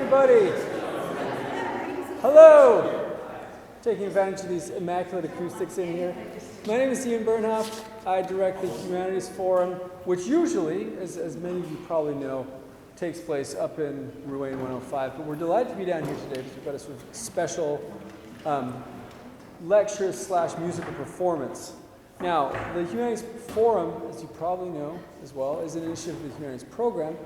everybody. Hello. Taking advantage of these immaculate acoustics in here. My name is Ian Bernhoff. I direct the Humanities Forum, which usually, as many of you probably know, takes place up in Rouen 105. But we're delighted to be down here today because we've got a sort of special lecture/musical performance. Now, the Humanities Forum, as you probably know as well, is an initiative of the Humanities Program.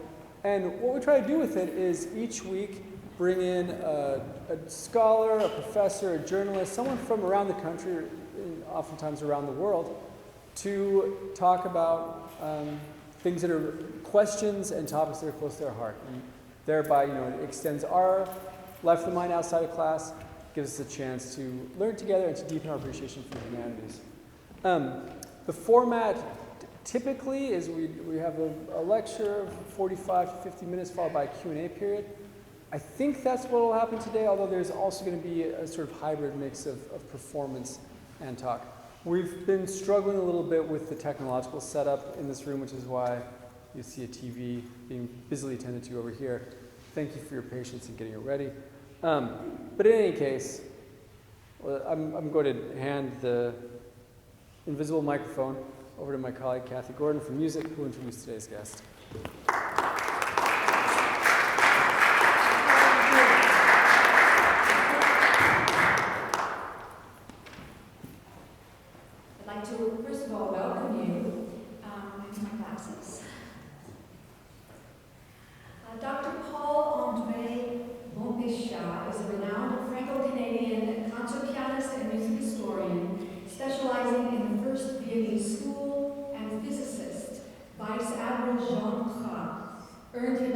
And what we try to do with it is each week bring in a scholar, a professor, a journalist, someone from around the country, and oftentimes around the world, to talk about things that are questions and topics that are close to their heart. And thereby, it extends our life of the mind outside of class, gives us a chance to learn together and to deepen our appreciation for the humanities. The format typically is we have a lecture of 45 to 50 minutes followed by a Q&A period. I think that's what will happen today, although there's also going to be a sort of hybrid mix of performance and talk. We've been struggling a little bit with the technological setup in this room, which is why you see a TV being busily attended to over here. Thank you for your patience in getting it ready. But in any case, I'm going to hand the invisible microphone over to my colleague Kathy Gordon from Music, who will introduce today's guest. I'd like to, first of all, welcome you to my classes. Dr. Paul-André Bempechat is a renowned Franco-Canadian concert pianist and music historian, specializing in the First Viennese School and physicist. Vice Admiral Jean Cras earned him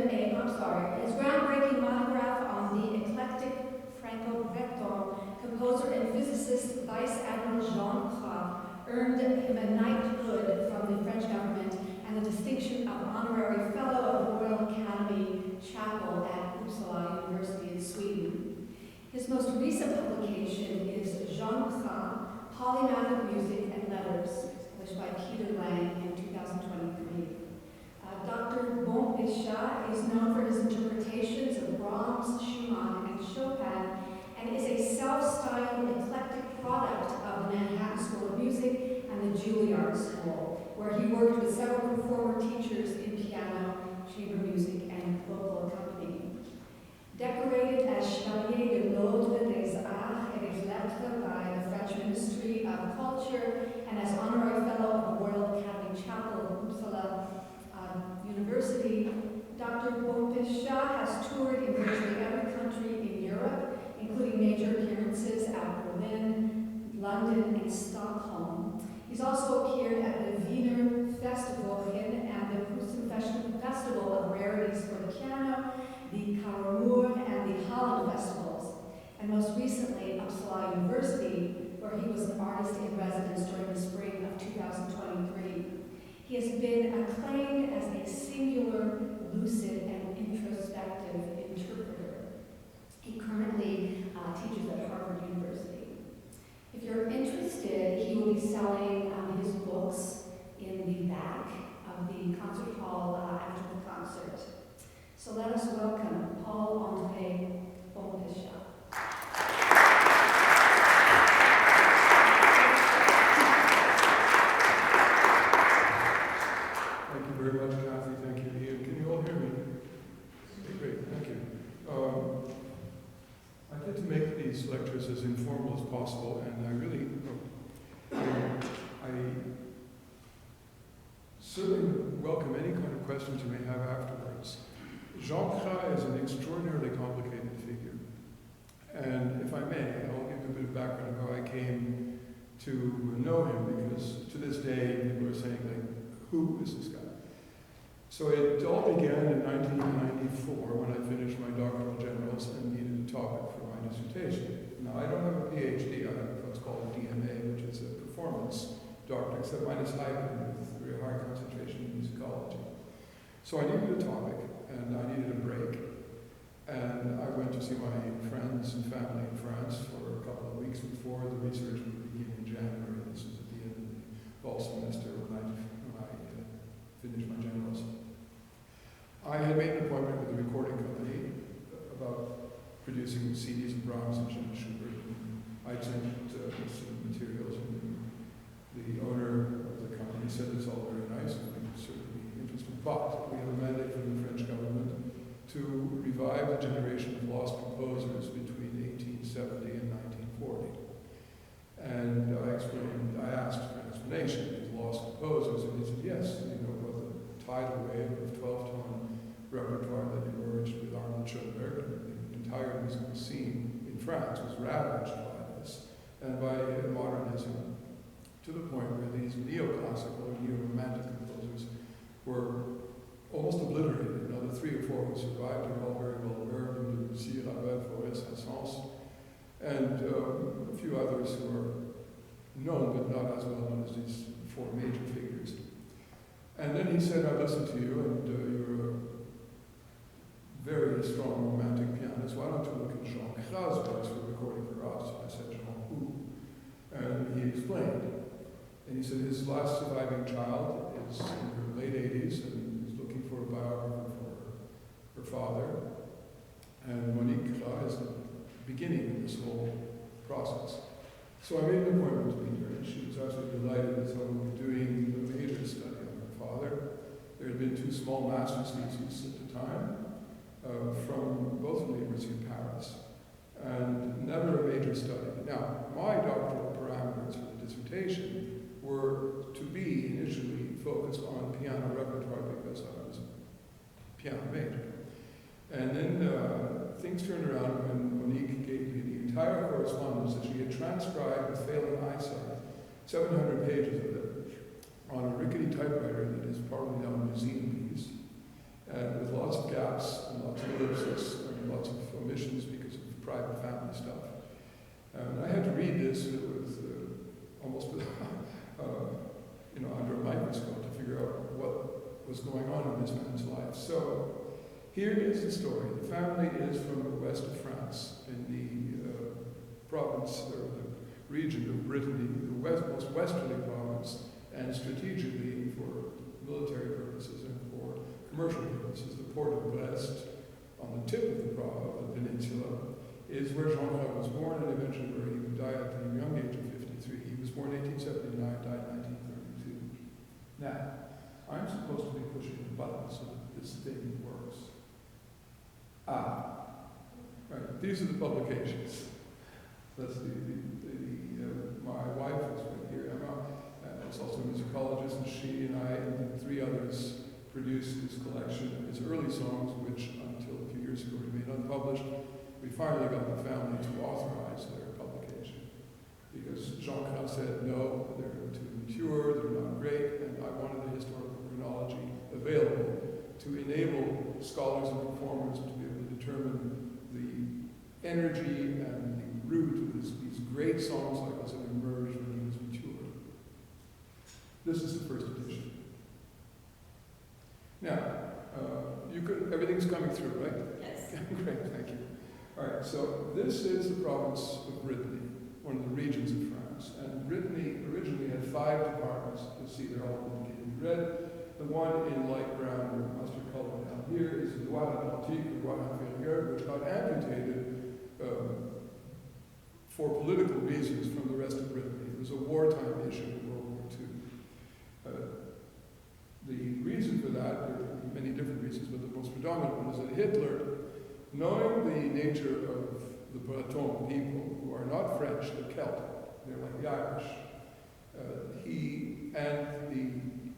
his groundbreaking monograph on the eclectic Franco-Breton composer and physicist Vice Admiral Jean Cras earned him a knighthood from the French government and the distinction of honorary fellow of the Royal Academy Chapel at Uppsala University in Sweden. His most recent publication is Jean Cras, Polymath of Music and Letters, published by Peter Lang in 2023. Dr. Bempechat is known for his interpretations of Brahms, Schumann, and Chopin, and is a self-styled eclectic product of the Manhattan School of Music and the Juilliard School, where he worked with several performer teachers in piano, chamber music, and vocal accompaniment. Decorated as Chevalier de l'Ordre des Arts et des Lettres by the French Ministry of Culture and as honorary fellow of the Royal Academy Chapel of Uppsala University, Dr. Bempechat has toured in virtually every country in Europe, including major appearances at Berlin, London, and Stockholm. He's also appeared at the Wiener Festivalchen and the Prusen Festival of Rarities for the Piano, the Karamur, and the Holland Festivals, and most recently Uppsala University, where he was an artist in residence during the spring of 2023. He has been acclaimed as a singular, lucid, and introspective interpreter. He currently teaches at Harvard University. If you're interested, he will be selling his books in the back of the concert hall after the concert. So let us welcome Paul-André Bempechat. Thank you very much, Kathy. Thank you, Ian. Can you all hear me? Okay, great. Thank you. I get to make these lectures as informal as possible, and I really, I certainly welcome any kind of questions you may have afterwards. Jean Cras is an extraordinarily complicated figure. And if I may, I'll give you a bit of background of how I came to know him, because to this day, people are saying, who is this guy? So it all began in 1994 when I finished my doctoral generals and needed a topic for my dissertation. Now, I don't have a PhD, I have what's called a DMA, which is a performance doctorate, except mine is hybrid with very high concentration in musicology. So I needed a topic, and I needed a break. And I went to see my friends and family in France for a couple of weeks before the research would begin in January. This was at the end of the fall semester when I finished my generals. I had made an appointment with a recording company about a generation of lost composers between 1870 and 1940. And I asked for an explanation of these lost composers, and he said, yes, about the tidal wave of 12-tone repertoire that emerged with Arnold Schoenberg, and the entire musical scene in France was ravaged by this, and by modernism, to the point where these neoclassical or neo-romantic composers were almost obliterated. The 3 or 4 who survived are all very well aware of them: Debussy, Ravel, Fauré, Saint-Saëns, and a few others who are known but not as well known as these 4 major figures. And then he said, I listened to you, and you're a very strong romantic pianist. Why don't you look at Jean Cras' works for recording for us? I said, Jean who? And he explained. And he said his last surviving child is in her late 80s and is looking for a biographer for her father. And Monique Cras is the beginning of this whole process. So I made an appointment to meet her, and she was absolutely delighted that someone was doing a major study on her father. There had been 2 small master's theses at the time from both the University of Paris, and never a major study. Now, my doctoral parameters for the dissertation were to be initially focused on piano repertoire because I was a piano major. And then things turned around when Monique gave me the entire correspondence that she had transcribed with failing eyesight, 700 pages of it, on a rickety typewriter that is probably now a museum piece, and with lots of gaps and lots of ellipses and lots of omissions because of private family stuff. And I had to read this with almost under a microscope to figure out what was going on in this man's life. So here is the story. The family is from the west of France, in the province, or the region of Brittany, the most westerly province, and strategically for military purposes and for commercial purposes. The port of Brest, on the tip of the peninsula, is where Jean Cras was born and eventually where he would die at the young age of 53. He was born in 1879, died in 1932. Now, I'm supposed to be pushing the button so that this thing works. Right, these are the publications. That's my wife is right here, Emma, is also a musicologist, and she and I and 3 others produced this collection of his early songs, which until a few years ago remained unpublished. We finally got the family to authorize their publication because Jean Cras said, no, they're too mature, they're not great, and I wanted the historical chronology available to enable scholars and performers to be able to determine the energy and the root of these great song cycles that emerged when he was mature. This is the first edition. Now, everything's coming through, right? Yes. Great, thank you. All right, so this is the province of Brittany, one of the regions of France. And Brittany originally had 5 departments. You'll see they're all indicated in red. The one in light brown or mustard color down here is the Loire-Atlantique, or Loire-Inférieure, which got amputated for political reasons from the rest of Brittany. It was a wartime issue in World War II. The reason for that, there are many different reasons, but the most predominant one is that Hitler, knowing the nature of the Breton people, who are not French, they're Celtic, they're like the Irish,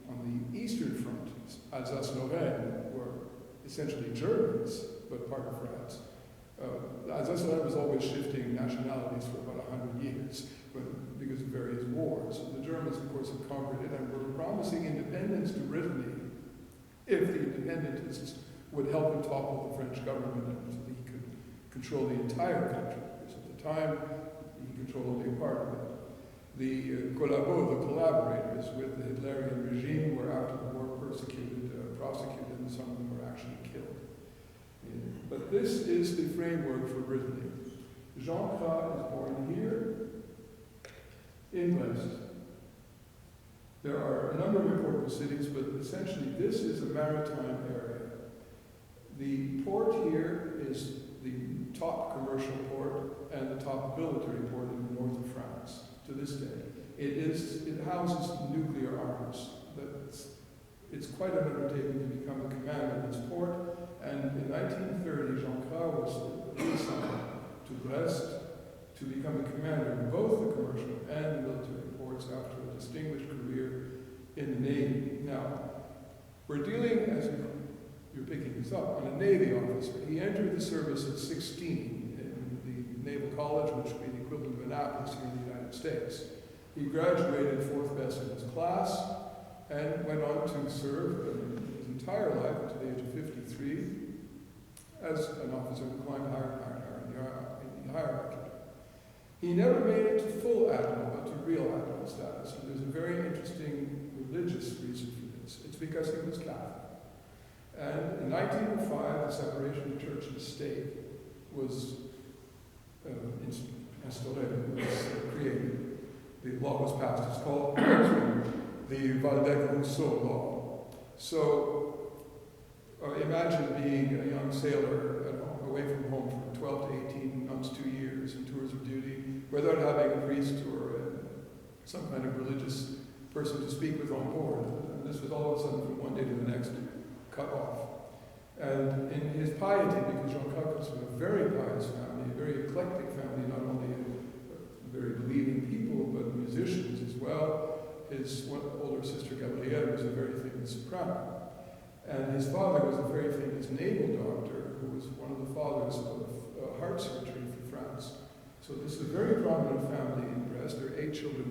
on the eastern front, Alsace-Lorraine were essentially Germans, but part of France. Alsace-Lorraine was always shifting nationalities for about 100 years because of various wars. The Germans, of course, had conquered it and were promising independence to Brittany if the independentists would help him topple the French government so that he could control the entire country. Because at the time, he controlled only a part of it. The collaborators with the Hitlerian regime were after the war persecuted, prosecuted, and some of them were actually killed. But this is the framework for Brittany. Jean Cras is born here in Brest. There are a number of important cities, but essentially this is a maritime area. The port here is the top commercial port and the top military port in the north of France to this day. It houses nuclear arms. It's quite an undertaking to become the commander of this port. And in 1930, Jean Cras things up, on a Navy officer. He entered the service at 16 in the Naval College, which would be the equivalent of Annapolis here in the United States. He graduated 4th best in his class and went on to serve his entire life until the age of 53 as an officer who climbed higher and higher in the hierarchy. He never made it to full admiral, but to real admiral status. And there's a very interesting religious reason for this. It's because he was Catholic. And in 1905, the separation of church and state was created. The law was passed. It's called the Waldeck-Rousseau law. So imagine being a young sailor away from home for 12 to 18 months, 2 years in tours of duty, without having a priest or some kind of religious person to speak with on board. And this was all of a sudden from one day to the next cut off. And in his piety, because Jean Cras comes from a very pious family, a very eclectic family, not only very believing people, but musicians as well. His older sister Gabrielle was a very famous soprano. And his father was a very famous naval doctor who was one of the fathers of heart surgery for France. So this is a very prominent family in Brest. There are 8 children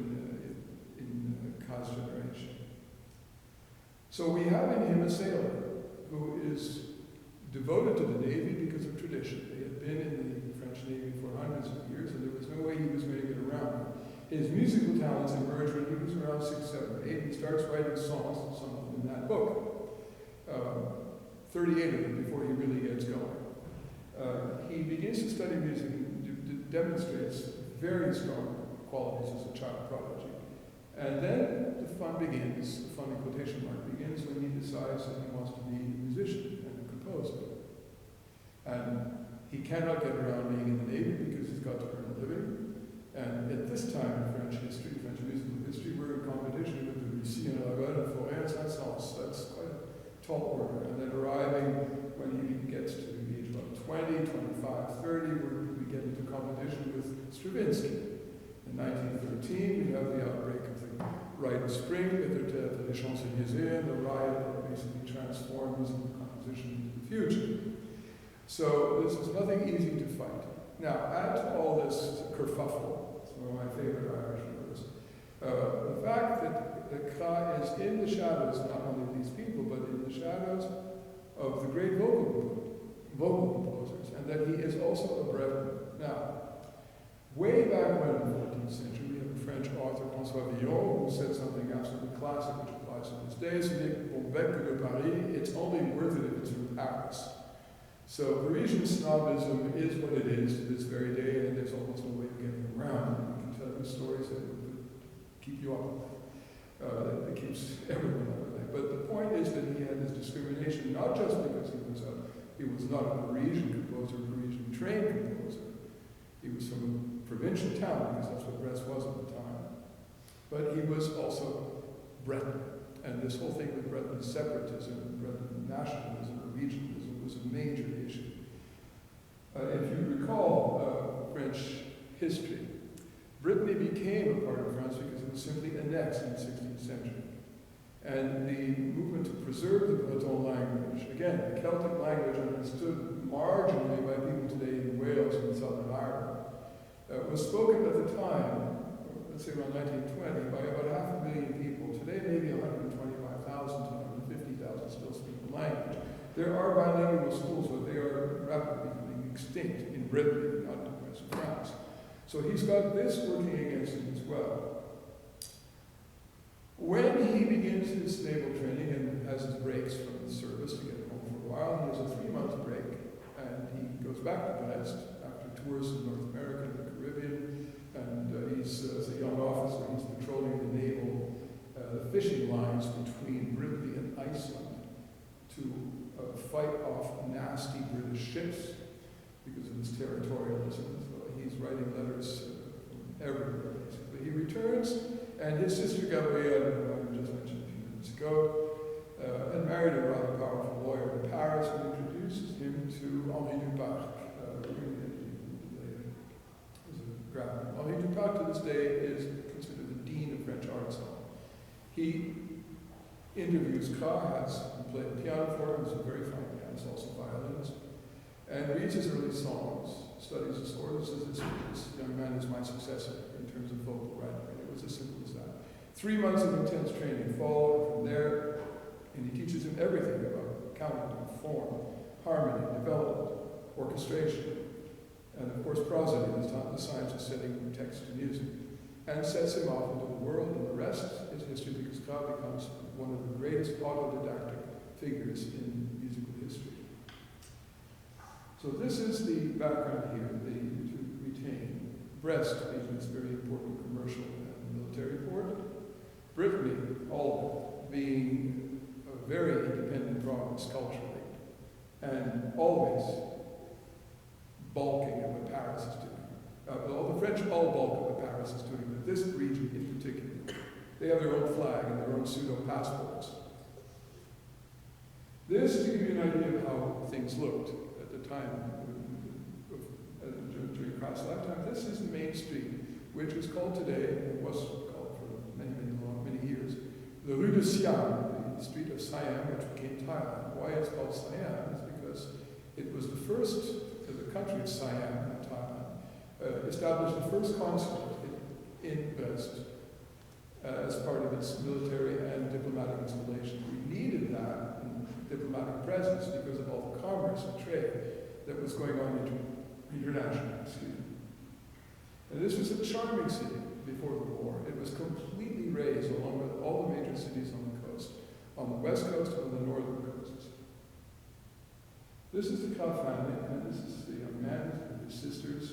in Cras' generation. So we have in him a sailor who is devoted to the Navy because of tradition. They had been in the French Navy for hundreds of years, and there was no way he was going to get around. His musical talents emerged when he was around 6, 7, 8. He starts writing songs, some of them in that book. 38 of them before he really gets going. He begins to study music and demonstrates very strong qualities as a child prodigy. And then the fun begins, the fun in quotation mark begins, when he decides that he wants to be a musician and a composer. And he cannot get around being in the Navy because he's got to earn a living. And at this time in French history, French musical history, we're in competition with the Russie and Ravel and Forêt and Saint-Saëns. That's quite a tall order. And then arriving when he gets to the age of 20, 25, 30, we get into competition with Stravinsky. In 1913, we have the outbreak of the Rite of Spring with the Théâtre des Champs-Élysées, and the riot that basically transforms musical composition into the future. So this is nothing easy to fight. Now, add to all this kerfuffle, it's one of my favorite Irish words, the fact that Cras is in the shadows, not only of these people, but in the shadows of the great vocal composers, and that he is also a Breton. Now, way back when in the 14th century, we have a French author, François Villon, who said something absolutely classic, which applies to this day. So on bec de Paris, it's only worth it if it's from Paris. So Parisian snobism is what it is to this very day, and there's almost no way of getting around it. You can tell you stories that would keep you up, that keeps everyone up. But the point is that he had this discrimination, not just because he was not a Parisian composer, Parisian trained composer. He was from a provincial town, because that's what Brest was at the time. But he was also Breton. And this whole thing with Breton separatism, Breton nationalism, or regionalism was a major issue. If you recall French history, Brittany became a part of France because it was simply annexed in the 16th century. And the movement to preserve the Breton language, again, the Celtic language understood marginally by people today in Wales and Southern Ireland, was spoken at the time, let's say around 1920, by about 500,000 people. Today, maybe 125,000 to 150,000 still speak the language. There are bilingual schools, but they are rapidly becoming extinct in Britain, not in the rest of France. So he's got this working against him as well. When he begins his naval training and has his breaks from the service to get home for a while, he has a 3-month break, and he goes back to Brest after tours in North America and the Caribbean, and he's, as a young officer, he's patrolling the naval, the fishing lines between Brittany and Iceland to fight off nasty British ships because of his territorialism. So he's writing letters from everywhere, basically. He returns, and his sister Gabrielle, who I just mentioned a few minutes ago, had married a rather powerful lawyer in Paris and introduces him to Henri Duparc. Henri Duparc to this day is considered the dean of French art scene. He interviews Cras, who played the piano for him, he's a very fine pianist, also violinist, and reads his early songs, studies his scores. This young man is my successor in terms of vocal writing, and it was as simple as that. 3 months of intense training followed from there, and he teaches him everything about counting, form, harmony, development, orchestration, and of course prosody, the science of setting text to music, and sets him off into the world, and the rest is history, because Cras becomes one of the greatest autodidactic figures in musical history. So this is the background here, to retain Brest being this very important commercial and military port, Brittany, all of it, being a very independent province culturally, and always bulking at what Paris is doing. The French all bulk at what Paris is doing, but this region in particular. They have their own flag and their own pseudo-passports. This, to give you an idea of how things looked at the time during Cras' lifetime, this is the main street, which is called today, it was called for many years, the Rue de Siam, the street of Siam, which became Thailand. Why it's called Siam is because it was the country of Siam, Thailand, established the first consulate in Brest as part of its military and diplomatic installation. We needed that diplomatic presence because of all the commerce and trade that was going on internationally. And this was a charming city before the war. It was completely razed along with all the major cities on the coast, on the west coast and on the northern coasts. This is the Cras family, and this is the young man with his sisters.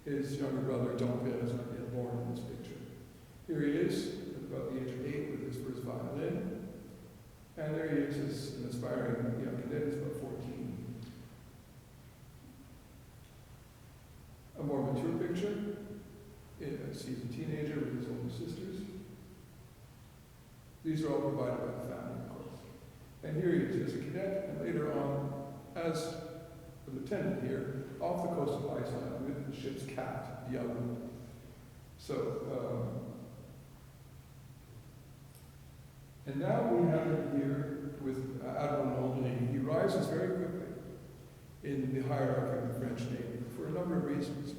His younger brother, Jean Cras, is not yet born in this picture. Here he is, at about the age of 8, with his first violin. And there he is as an aspiring young cadet, he's about 14. A more mature picture, sees a teenager with his older sisters. These are all provided by the family, of course. And here he is as a cadet, and later on, as a lieutenant here, off the coast of Iceland with the ship's cat, Yellow. So, and now we have him here with Admiral Nolan. He rises very quickly in the hierarchy of the French Navy for a number of reasons.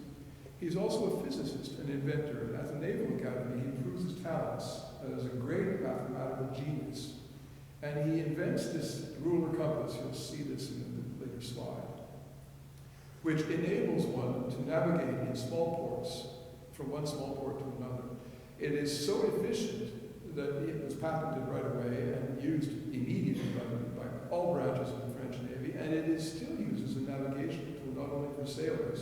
He's also a physicist, an inventor, and at the Naval Academy he proves his talents as a great mathematical genius. And he invents this ruler compass, you'll see this in the later slide, which enables one to navigate in small ports from one small port to another. It is so efficient that it was patented right away and used immediately by all branches of the French Navy, and it is still used as a navigation tool not only for sailors,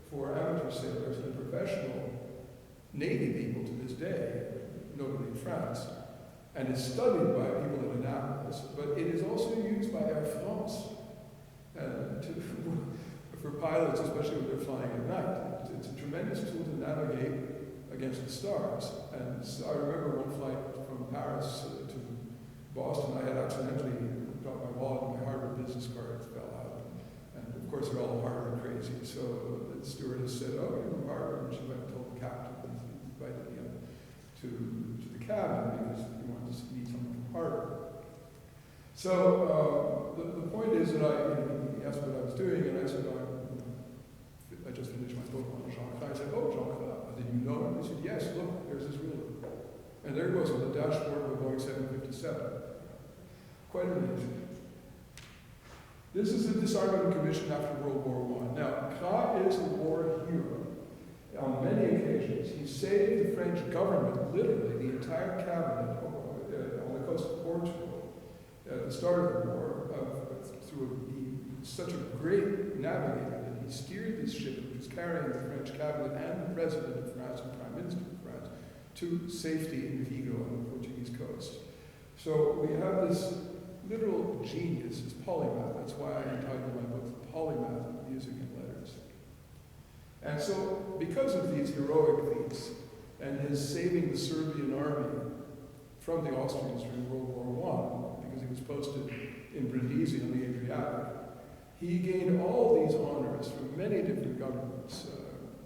for amateur sailors and professional Navy people to this day, notably in France, and is studied by people at Annapolis, but it is also used by Air France for pilots, especially when they're flying at night. It's a tremendous tool to navigate against the stars. And so I remember one flight from Paris to Boston. I had accidentally dropped my wallet and my Harvard business card fell out. And of course, they're all Harvard crazy. So the stewardess said, "Oh, you're from Harvard." And she went and told the captain, and he invited me up to the cabin because he wanted to meet someone from Harvard. So the point is that he asked what I was doing, and I said, I just finished my book on Jean Cras. I said, "Oh, Jean Cras, did you know him?" He said, "Yes, look, there's his ruler." And there he goes on the dashboard of a Boeing 757. Quite amazing. This is the disarmament commission after World War I. Now, Cras is a war hero. On many occasions, he saved the French government, literally the entire cabinet on the coast of Portugal at the start of the war, such a great navigator that he steered this ship, which was carrying the French cabinet and the president of France and prime minister of France, to safety in Vigo on the Portuguese coast. So we have this literal genius, this polymath. That's why I entitled my book The Polymath of Music and Letters. And so, because of these heroic feats and his saving the Serbian army from the Austrians during World War I, because he was posted in Brindisi on the Adriatic, he gained all these honors from many different governments.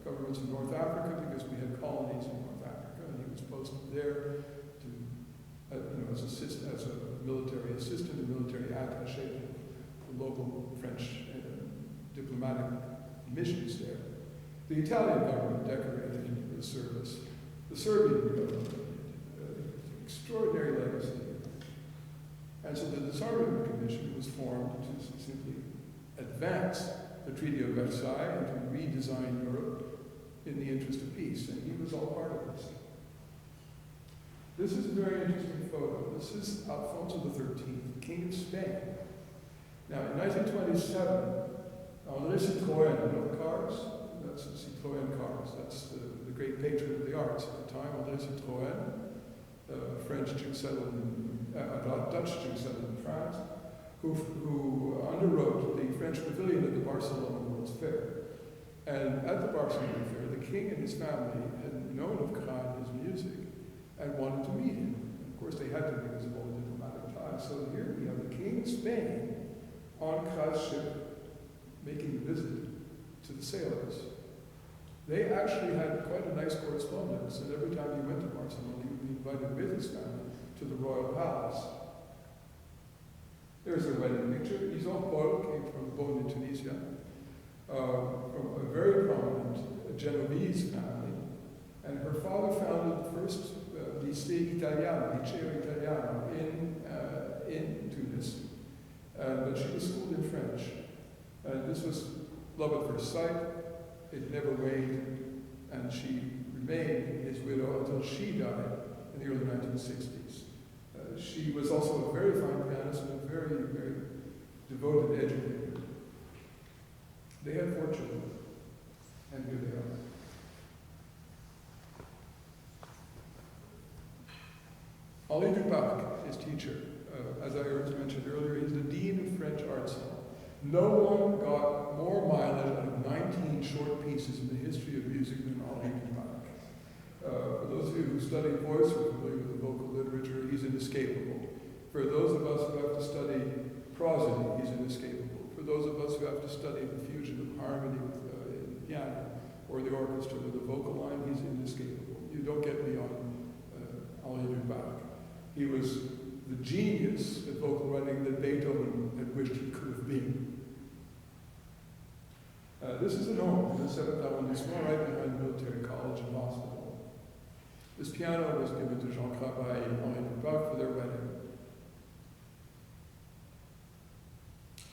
Governments in North Africa, because we had colonies in North Africa, and he was posted there to, as a military assistant, a military attaché to the local French diplomatic missions there. The Italian government decorated him for his service. The Serbian government did. Extraordinary legacy. And so the Disarmament Commission was formed to simply advance the Treaty of Versailles and to redesign Europe in the interest of peace, and he was all part of this. This is a very interesting photo. This is Alfonso XIII, King of Spain. Now, in 1927, André Citroën, you know the cars? That's the Citroën cars. That's the great patron of the arts at the time, André Citroën, a French Jew settled a Dutch Jew settled in France, who underwrote the French pavilion at the Barcelona World's Fair. And at the Barcelona Fair, the king and his family had known of Cras and his music and wanted to meet him. And of course, they had to because of all the diplomatic ties. So here we have the king of Spain on Cras' ship making a visit to the sailors. They actually had quite a nice correspondence, and every time he went to Barcelona, he would be invited with his family to the royal palace. There's their wedding picture. Jean Cras came from Bonn in Tunisia, from a very prominent Genovese family, and her father founded the first Liceo Italiano in Tunis, but she was schooled in French. And this was love at first sight. It never waned, and she remained his widow until she died in the early 1960s. She was also a very fine pianist and a very, very devoted educator. They had 4 children, and here they are. Henri Dubac, his teacher, as I mentioned earlier, he's the Dean of French Arts. No one got more mileage out of 19 short pieces in the history of music than Henri Dubac. For those of you who study voice or familiar with the vocal literature, he's inescapable. For those of us who have to study prosody, he's inescapable. For those of us who have to study the fusion of harmony with the piano or the orchestra with the vocal line, he's inescapable. You don't get beyond Henri Dubac. He was the genius at vocal writing that Beethoven had wished he could have been. This is an home in the 7th arrondissement, right behind the military college and hospital. This piano was given to Jean Cras by Henri Dubac for their wedding.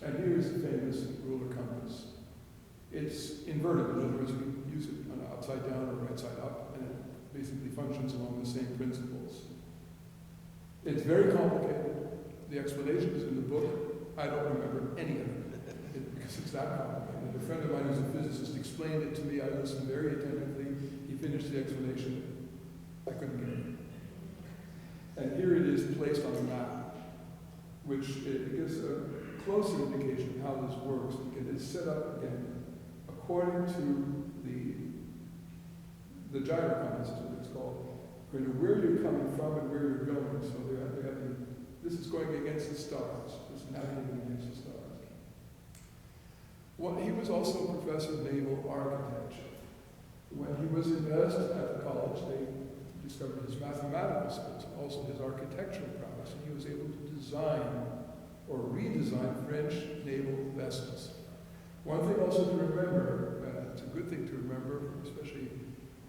And here is the famous ruler compass. It's inverted, in other words, we use it on upside down or right side up, and it basically functions along the same principles. It's very complicated. The explanation is in the book. I don't remember any of it because it's that complicated. A friend of mine who's a physicist explained it to me. I listened very attentively. He finished the explanation. I couldn't get it. And here it is placed on a map, which it gives a closer indication of how this works. It is set up again according to the gyro compass, is what it's called. According to where you're coming from and where you're going. So this is going against the stars. This is navigating against the stars. Well, he was also a professor of naval architecture. When he was in Dresden at the college, they discovered his mathematical skills, also his architectural prowess, and he was able to design or redesign French naval vessels. One thing also to remember, it's a good thing to remember, especially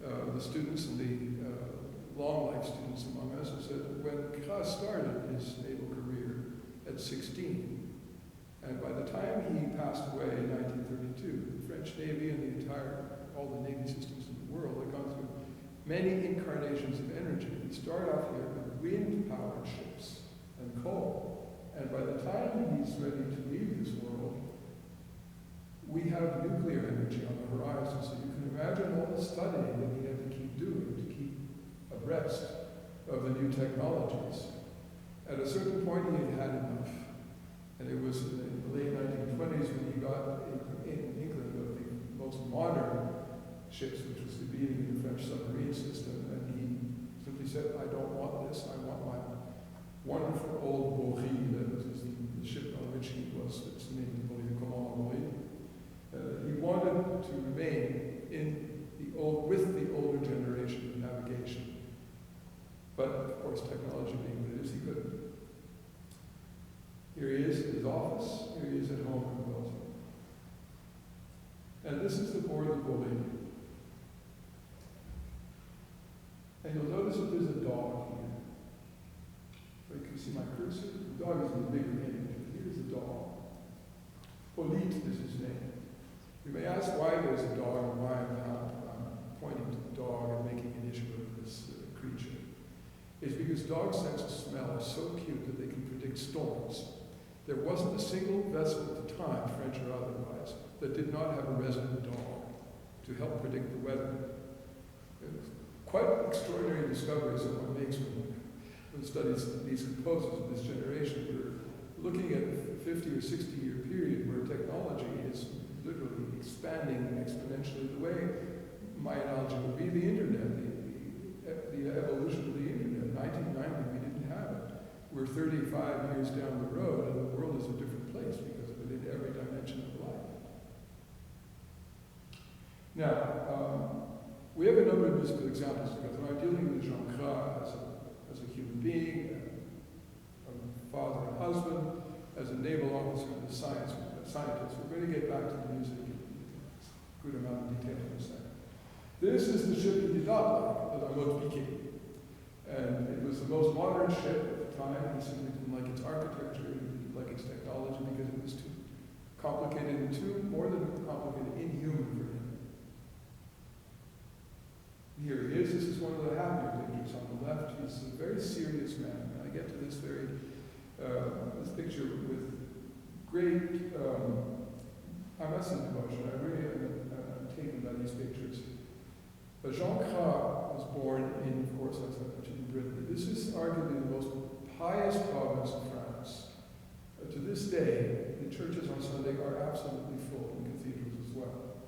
the students and the long life students among us, is that when Cras started his naval career at 16, and by the time he passed away in 1932, the French Navy and all the Navy systems in the world had gone through many incarnations of energy. We start off here with wind-powered ships and coal, and by the time he's ready to leave this world, we have nuclear energy on the horizon. So you can imagine all the studying that he had to keep doing to keep abreast of the new technologies. At a certain point, he had had enough. And it was in the late 1920s when he got in England of the most modern ships, which was the beating of the French submarine system. And he simply said, I don't want this. I want my wonderful old Bourri, that was the ship on which he was, it's named Bourri, Bourri. He wanted to remain with the older generation of navigation. But of course, technology being what it is, he couldn't. Here he is at his office, here he is at home composing. And this is the board the bully. And you'll notice that there's a dog here. So you can see my cursor. The dog is in the bigger image. Here's the dog. Polite is his name. You may ask why there's a dog and why I'm pointing to the dog and making an issue of this creature. It's because dogs' sense of smell is so acute that they can predict storms. There wasn't a single vessel at the time, French or otherwise, that did not have a resident dog to help predict the weather. Quite extraordinary discoveries that one makes when studies these composers of this generation. We're looking at a 50 or 60 year period where technology is literally expanding exponentially. The way my analogy would be the internet, the evolution of the internet. 1990, we didn't have it. We're 35 years down the road, and the world is a different place because of it in every dimension of life. Now, we have a number of musical examples because when I'm dealing with Jean Cras as a human being, a father and husband, as a naval officer and a scientist, we're going to get back to the music in a good amount of detail in a second. This is the ship he did not like, the Lamotte Viking. And it was the most modern ship at the time. He simply didn't like its architecture, he didn't like its technology because it was too complicated and more than complicated, inhuman for him. Here he is. This is one of the happier pictures on the left. He's a very serious man. And I get to this this picture with great, I must say devotion. I really am taken by these pictures. Jean Cras was born in, of course, as I mentioned, in Brittany. This is arguably the most pious province of France. To this day, the churches on Sunday are absolutely full, and cathedrals as well.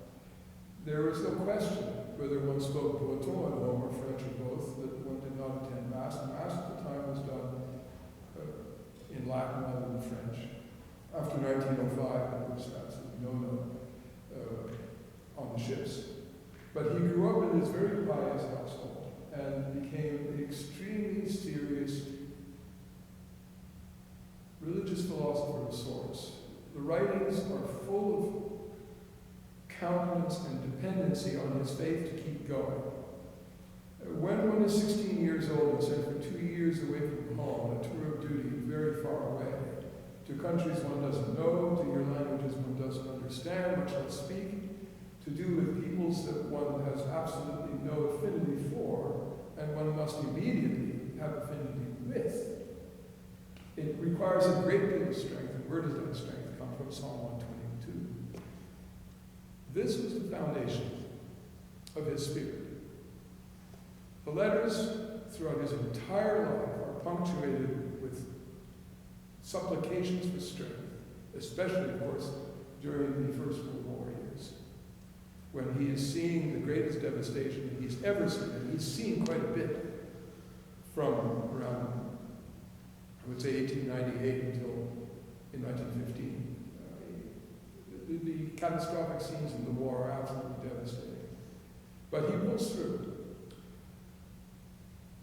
There is no question whether one spoke Breton at home or French or both, that one did not attend Mass. The Mass at the time was done in Latin rather than French. After 1905, it was absolutely no on the ships. But he grew up in this very pious household and became an extremely serious religious philosopher of sorts. The writings are full of countenance and dependency on his faith to keep going. When one is 16 years old and sent for 2 years away from home on a tour of duty very far away, to countries one doesn't know, to hear languages one doesn't understand, much less speak, to do with peoples that one has absolutely no affinity for, and one must immediately have affinity with. It requires a great deal of strength, and where does that strength come from? Psalm 122. This was the foundation of his spirit. The letters throughout his entire life are punctuated with supplications for strength, especially, of course, during the First World War years, when he is seeing the greatest devastation that he's ever seen, and he's seen quite a bit from around, I would say, 1898 until in 1915. The catastrophic scenes in the war are absolutely devastating. But he pulls through.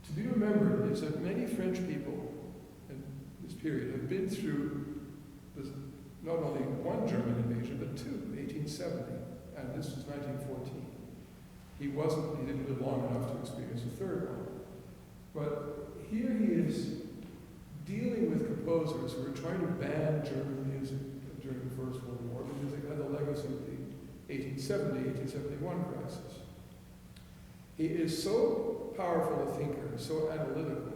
To be remembered is that many French people in this period have been through not only one German invasion, but two, 1870, and this was 1914. He didn't live long enough to experience a third one. But here he is dealing with composers who are trying to ban German music during the First World War because they had the legacy of the 1870-1871 crisis. He is so powerful a thinker, so analytical,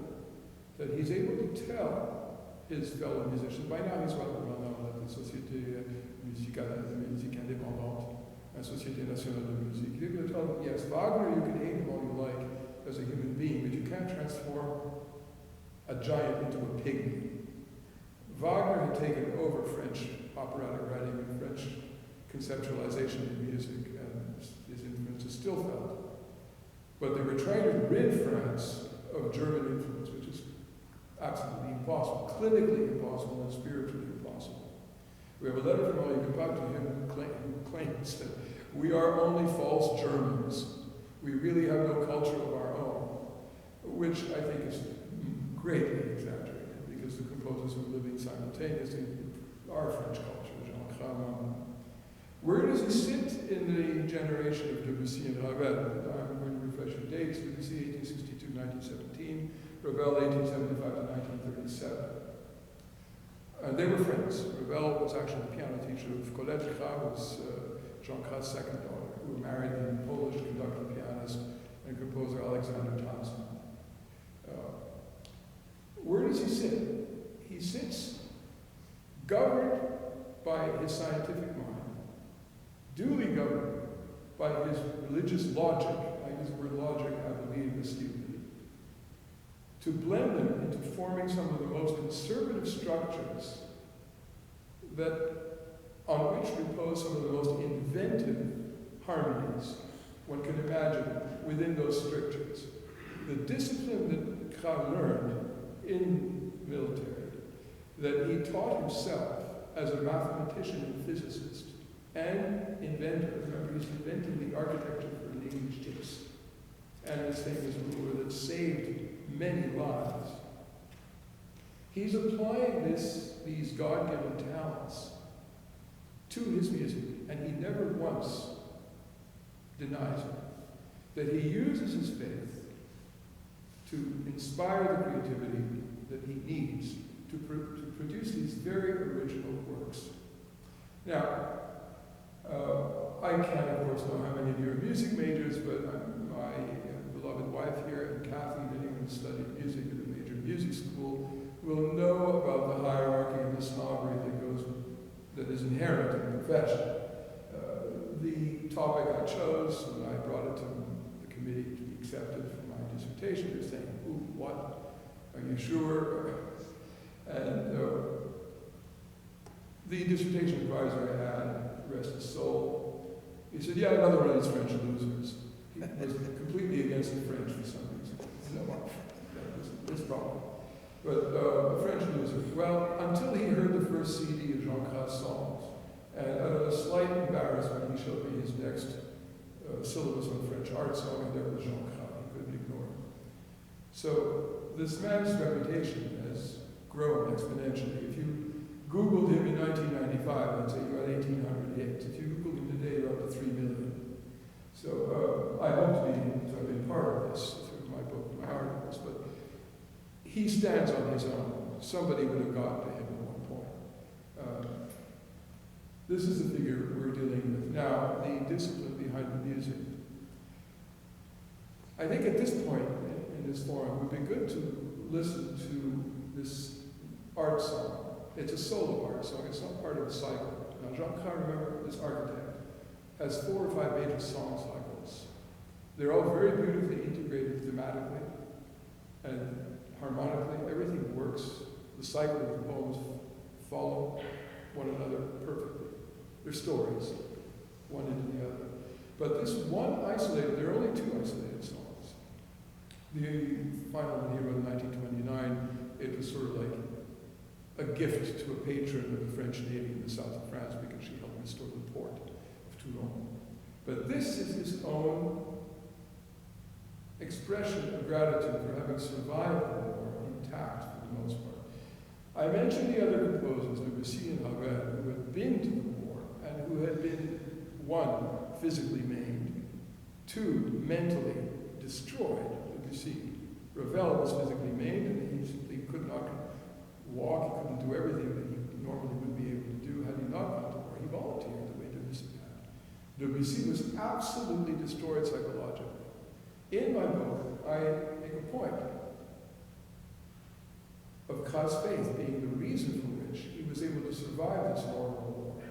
that he's able to tell his fellow musicians, by now he's rather well known at the Société Musicale de Musique Indépendante, and Société Nationale de Musique. He's able to tell them, yes, Wagner, you can hate him all you like as a human being, but you can't transform a giant into a pygmy. Wagner had taken over French operatic writing and French conceptualization of music, and his influence is still felt. But they were trying to rid France of German influence, which is absolutely impossible, clinically impossible, and spiritually impossible. We have a letter from Henri Capac to him who claims that we are only false Germans. We really have no culture of our own, which I think is greatly exaggerated, because the composers were living simultaneously in our French culture, Jean Cras. Where does he sit in the generation of Debussy and Ravel? I'm going to refresh your dates. Debussy, 1862-1917. Ravel, 1875 to 1937. And they were friends. Ravel was actually the piano teacher of Colette Cras, was Jean Cras' second daughter, who married the Polish conductor, pianist, and composer Alexander Thompson. Where does he sit? He sits governed by his scientific mind, duly governed by his religious logic. I use the word logic, I believe, astutely, to blend them into forming some of the most conservative structures on which repose some of the most inventive harmonies one can imagine within those strictures. The discipline that Cras learned in military, that he taught himself as a mathematician and physicist and inventor. Remember, he's inventing the architecture for leading ships and his famous ruler that saved many lives. He's applying these God-given talents to his music, and he never once denies it. That he uses his faith to inspire the creativity that he needs to produce these very original works. Now, I can't, of course, know how many of you are music majors, but my beloved wife here, and Kathy, and anyone who studied music at a major music school, will know about the hierarchy and the snobbery that is inherent in the profession. The topic I chose, when I brought it to the committee to be accepted for my dissertation, they're saying, "Who, what? Are you sure?" And the dissertation advisor I had, rest his soul, he said, "Yeah, another one of these French losers." He was completely against the French for some reason. No, that was his problem. But a French loser. Well, until he heard the first CD of Jean Cras songs, and out of a slight embarrassment, he showed me his next syllabus on French art song, and there was Jean Cras. He couldn't ignore it. So this man's reputation has grown exponentially. If you Googled him in 1995, I'd say you had 1,800 hits. If you Googled him today, you're up to 3 million. So I hope to have been part of this through my book, my articles, but he stands on his own. Somebody would have got to him at one point. This is the figure we're dealing with now, the discipline behind the music. I think at this point in this forum, it would be good to listen to this art song. It's a solo art song. It's not part of a cycle. Now, Jean Cras, remember, this architect, has 4 or 5 major song cycles. They're all very beautifully integrated thematically and harmonically. Everything works. The cycle of the poems follow one another perfectly. They're stories, one into the other. But this one isolated, there are only 2 isolated songs. The final one he wrote in 1929, it was sort of like a gift to a patron of the French Navy in the south of France because she helped restore the port of Toulon. But this is his own expression of gratitude for having survived the war intact for the most part. I mentioned the other composers, Debussy and Ravel, who had been to the war and who had been, 1, physically maimed, 2, mentally destroyed. Debussy. Ravel was physically maimed and he simply could not walk, he couldn't do everything that he normally would be able to do had he not gone to war. He volunteered the way Debussy had. Debussy was absolutely destroyed psychologically. In my book, I make a point of Cras' faith being the reason for which he was able to survive this horrible war.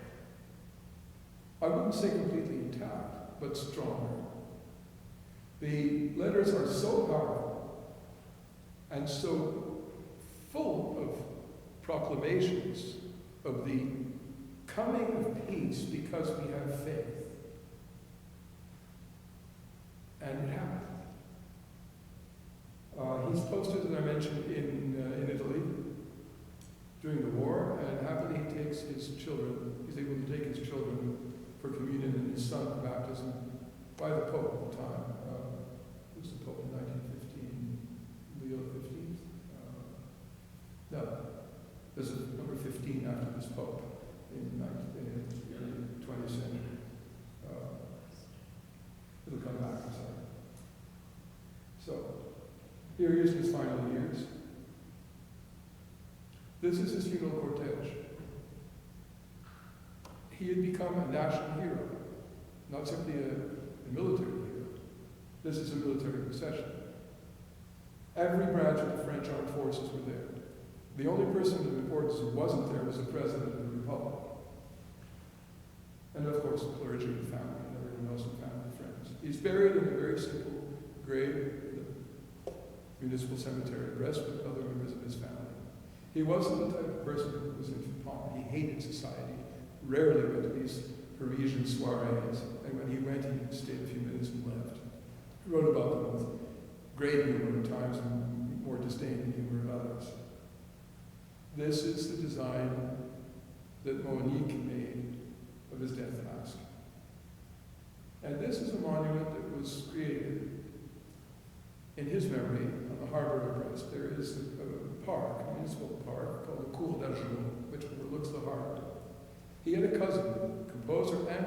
I wouldn't say completely intact, but stronger. The letters are so powerful and so full of proclamations of the coming of peace because we have faith. And it happened. He's posted, as I mentioned, in Italy during the war, and happily he takes his children, he's able to take his children for communion and his son for baptism by the Pope at the time. Who's the Pope in 1915? Leo XV? No. as Pope in the early 20th century. It'll come back, I'm sorry. So, here he is in his final years. This is his funeral cortege. He had become a national hero, not simply a military hero. This is a military procession. Every branch of the French armed forces were there. The only person of importance who wasn't there was the President of the Republic. And of course, the clergy and family and everyone else in family and friends. He's buried in a very simple grave in the municipal cemetery of Brest with other members of his family. He wasn't the type of person who was into pomp. He hated society, rarely went to these Parisian soirees, and when he went, he stayed a few minutes and left. He wrote about them with great humor at times and more disdain than humor at others. This is the design that Monique made of his death mask. And this is a monument that was created in his memory on the harbor of Brest. There is a park, a municipal park, called the Cour d'Argent, which overlooks the harbor. He had a cousin, composer and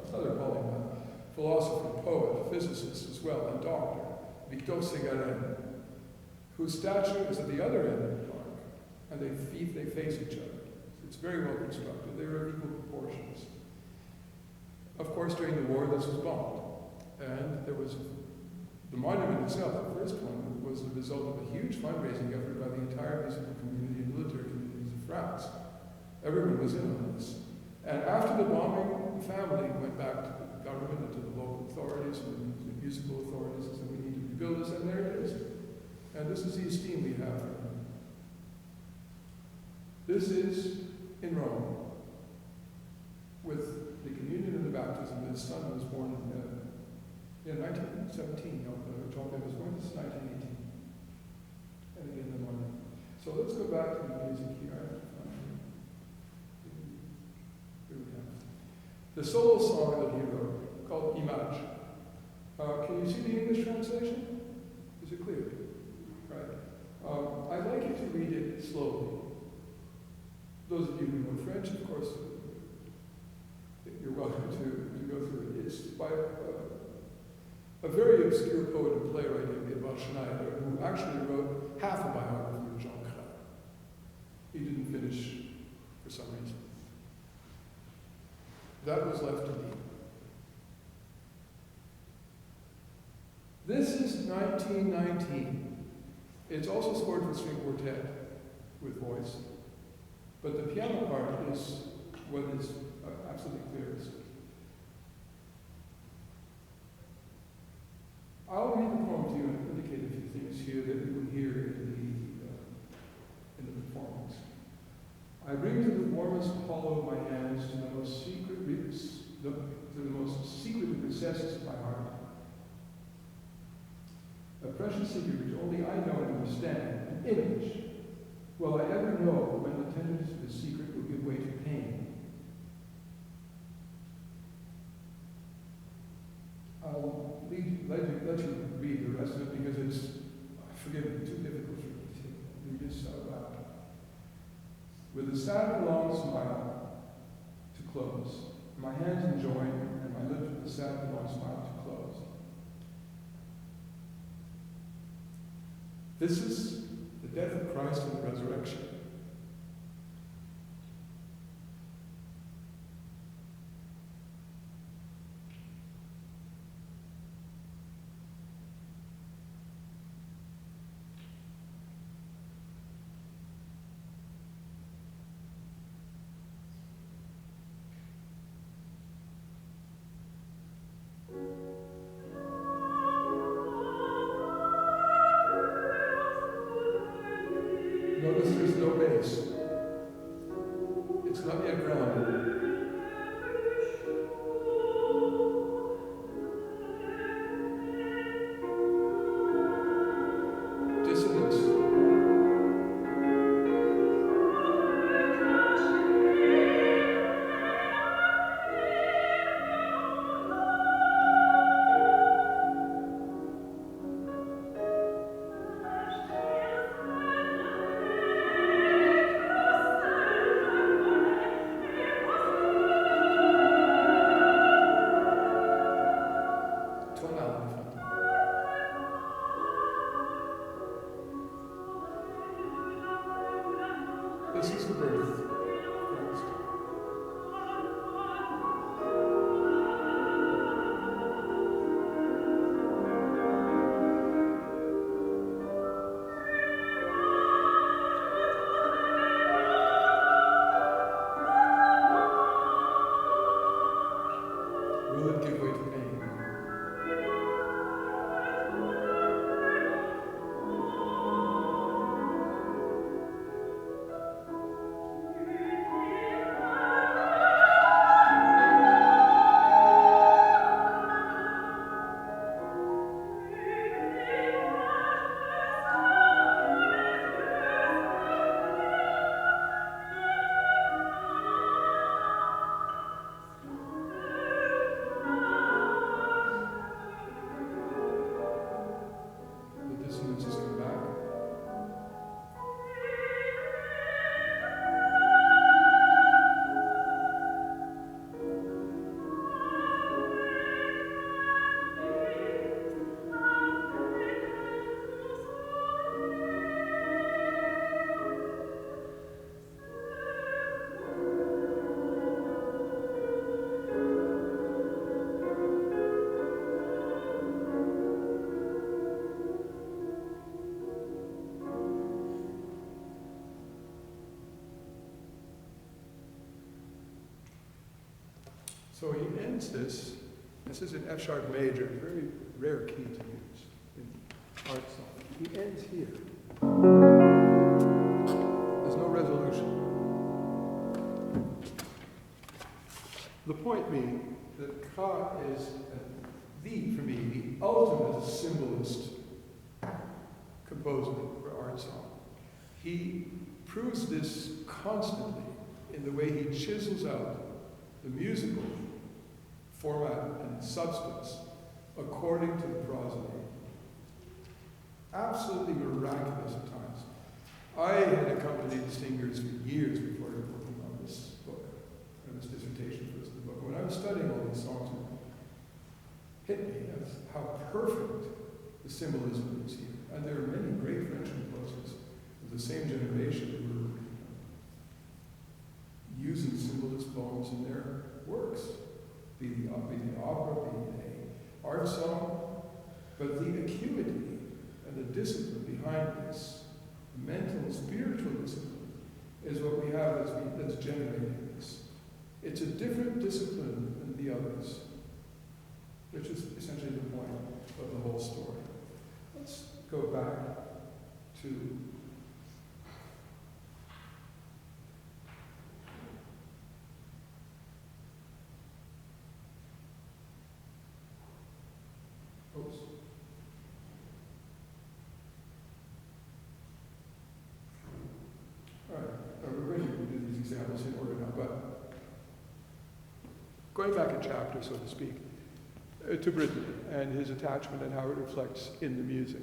another polymath, philosopher, poet, physicist as well, and doctor, Victor Ségalène, whose statue is at the other end of the park, and they face each other. It's very well constructed. They are of equal proportions. Of course, during the war, this was bombed, and there was the monument itself. The first one was the result of a huge fundraising effort by the entire musical community and military communities of France. Everyone was in on this. And after the bombing, the family went back to the government and to the local authorities and the musical authorities and said, we need to rebuild this, and there it is. And this is the esteem we have for him. This is in Rome, with the communion and the baptism. His son was born in 1917. Told me it was born in 1918. And again, the morning. So let's go back to the music here. Here we have the solo song that he wrote, called Image. Can you see the English translation? Is it clear? Right. I'd like you to read it slowly. Those of you who know French, of course, you're welcome to go through it. It's by a very obscure poet and playwright named Edouard Schneider, who actually wrote half a biography of Jean Cras. He didn't finish for some reason. That was left to me. This is 1919. It's also scored for string quartet with voice, but the piano part is what is absolutely clearest. I'll read the poem to you and indicate a few things here that you will hear in the performance. I bring to the warmest hollow of my hands to the most secret of recesses of my heart, a precious secret which only I know and understand, an image. Will I ever know when the tenderness of the secret will give way to pain? I'll let you read the rest of it because it's, forgive me, too difficult for me to read this out loud. With a sad and long smile to close, my hands enjoin and my lips with a sad and long smile to close. This is the death of Christ and the resurrection. Notice there's no bass. It's not yet grounded. Dissonance. joy to pain. The dissonances come back. So he ends this is an F sharp major, very rare key to use in art song. He ends here. There's no resolution. The point being that Cras is, for me, the ultimate symbolist composer for art song. He proves this constantly in the way he chisels out the musical format and substance according to the prosody. Absolutely miraculous at times. I had accompanied singers for years before working on this book, or this dissertation for the book. When I was studying all these songs, it hit me as how perfect the symbolism is here. And there are many great French composers of the same generation who were using symbolist poems in their works, be the opera, be the art song, but the acuity and the discipline behind this, mental and spiritual discipline, is what we have that's generating this. It's a different discipline than the others, which is essentially the point of the whole story. Let's go back to oops. All right, we're going to do these examples in order now, but going back a chapter, so to speak, to Brittany and his attachment and how it reflects in the music.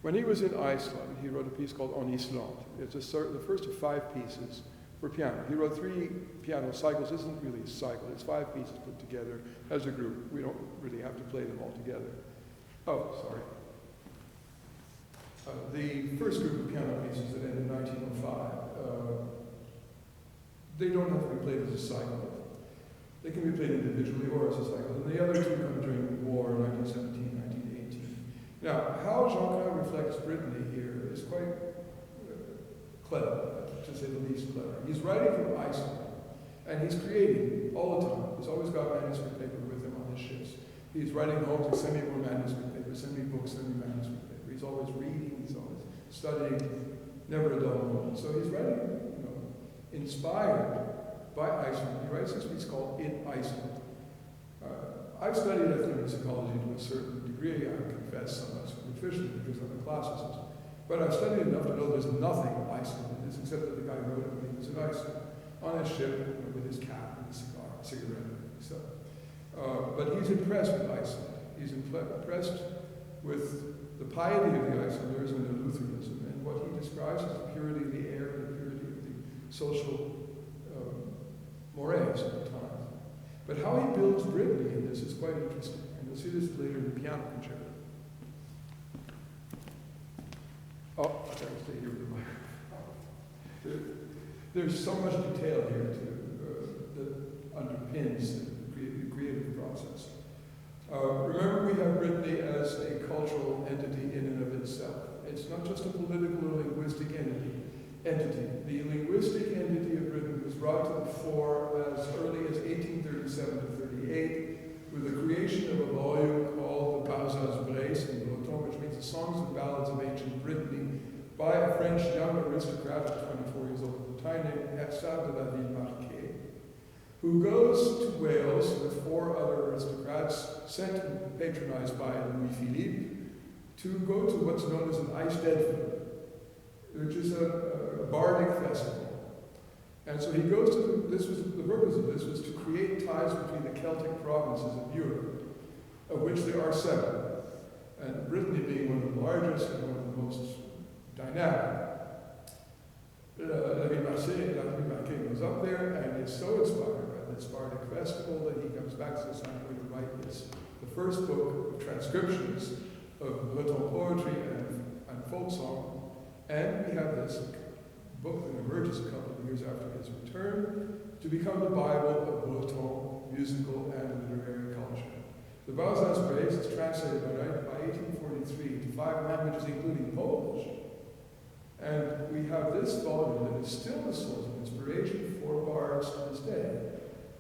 When he was in Iceland, he wrote a piece called On Islande. It's the first of 5 pieces for piano. He wrote 3 piano cycles. This isn't really a cycle. It's 5 pieces put together as a group. We don't really have to play them all together. Oh, sorry. The first group of piano pieces that ended in 1905, they don't have to be played as a cycle. They can be played individually or as a cycle. And the other 2 come during the war, 1917, 1918. Now, how Jean Cras reflects Brittany here is quite clever, to say the least clever. He's writing from Iceland, and he's creating all the time. He's always got manuscript paper with him on his ships. He's writing home to send me more manuscript paper, send me books, send me manuscript paper. He's always reading, he's always studying, never a dull moment. So he's writing, inspired by Iceland. He writes this piece called In Iceland. I've studied ethnomusicology to a certain degree, I confess, somewhat superficially because I'm a classicist. But I've studied enough to know there's nothing Iceland in this except that the guy wrote it when he was in Iceland, on his ship, with his cat and his cigarette. So, but he's impressed with Iceland. He's impressed with the piety of the Icelanders and their Lutheranism, and what he describes as the purity of the air and the purity of the social mores of the time. But how he builds Brittany in this is quite interesting, and you'll see this later in the piano concerto. Oh, I gotta stay here with the microphone. There's so much detail here that underpins the creative process. Remember, we have Brittany as a cultural entity in and of itself. It's not just a political or linguistic entity. The linguistic entity of Britain was brought to the fore as early as 1837 to 38 with the creation of a volume called the Pious in Breton, which means the Songs and Ballads of Ancient Brittany, by a French young aristocrat, 24 years old at the time, named Hersal de la Ville-Marquet, who goes to Wales with 4 other aristocrats, sent and patronized by Louis-Philippe, to go to what's known as an Eisteddfod, which is a bardic festival. And so he goes to, the purpose of this was to create ties between the Celtic provinces of Europe, of which there are 7, and Brittany being one of the largest and one of the most dynamic. La Ville-Marquet goes up there and is so inspired by this bardic festival that he comes back and says, I'm going to write the first book of transcriptions of Breton poetry and folk song. And we have this book that emerges a couple of years after his return to become the Bible of Breton musical and literary culture. The Pious is translated by 1843 to 5 languages, including Polish. And we have this volume that is still the source of inspiration for bards to this day.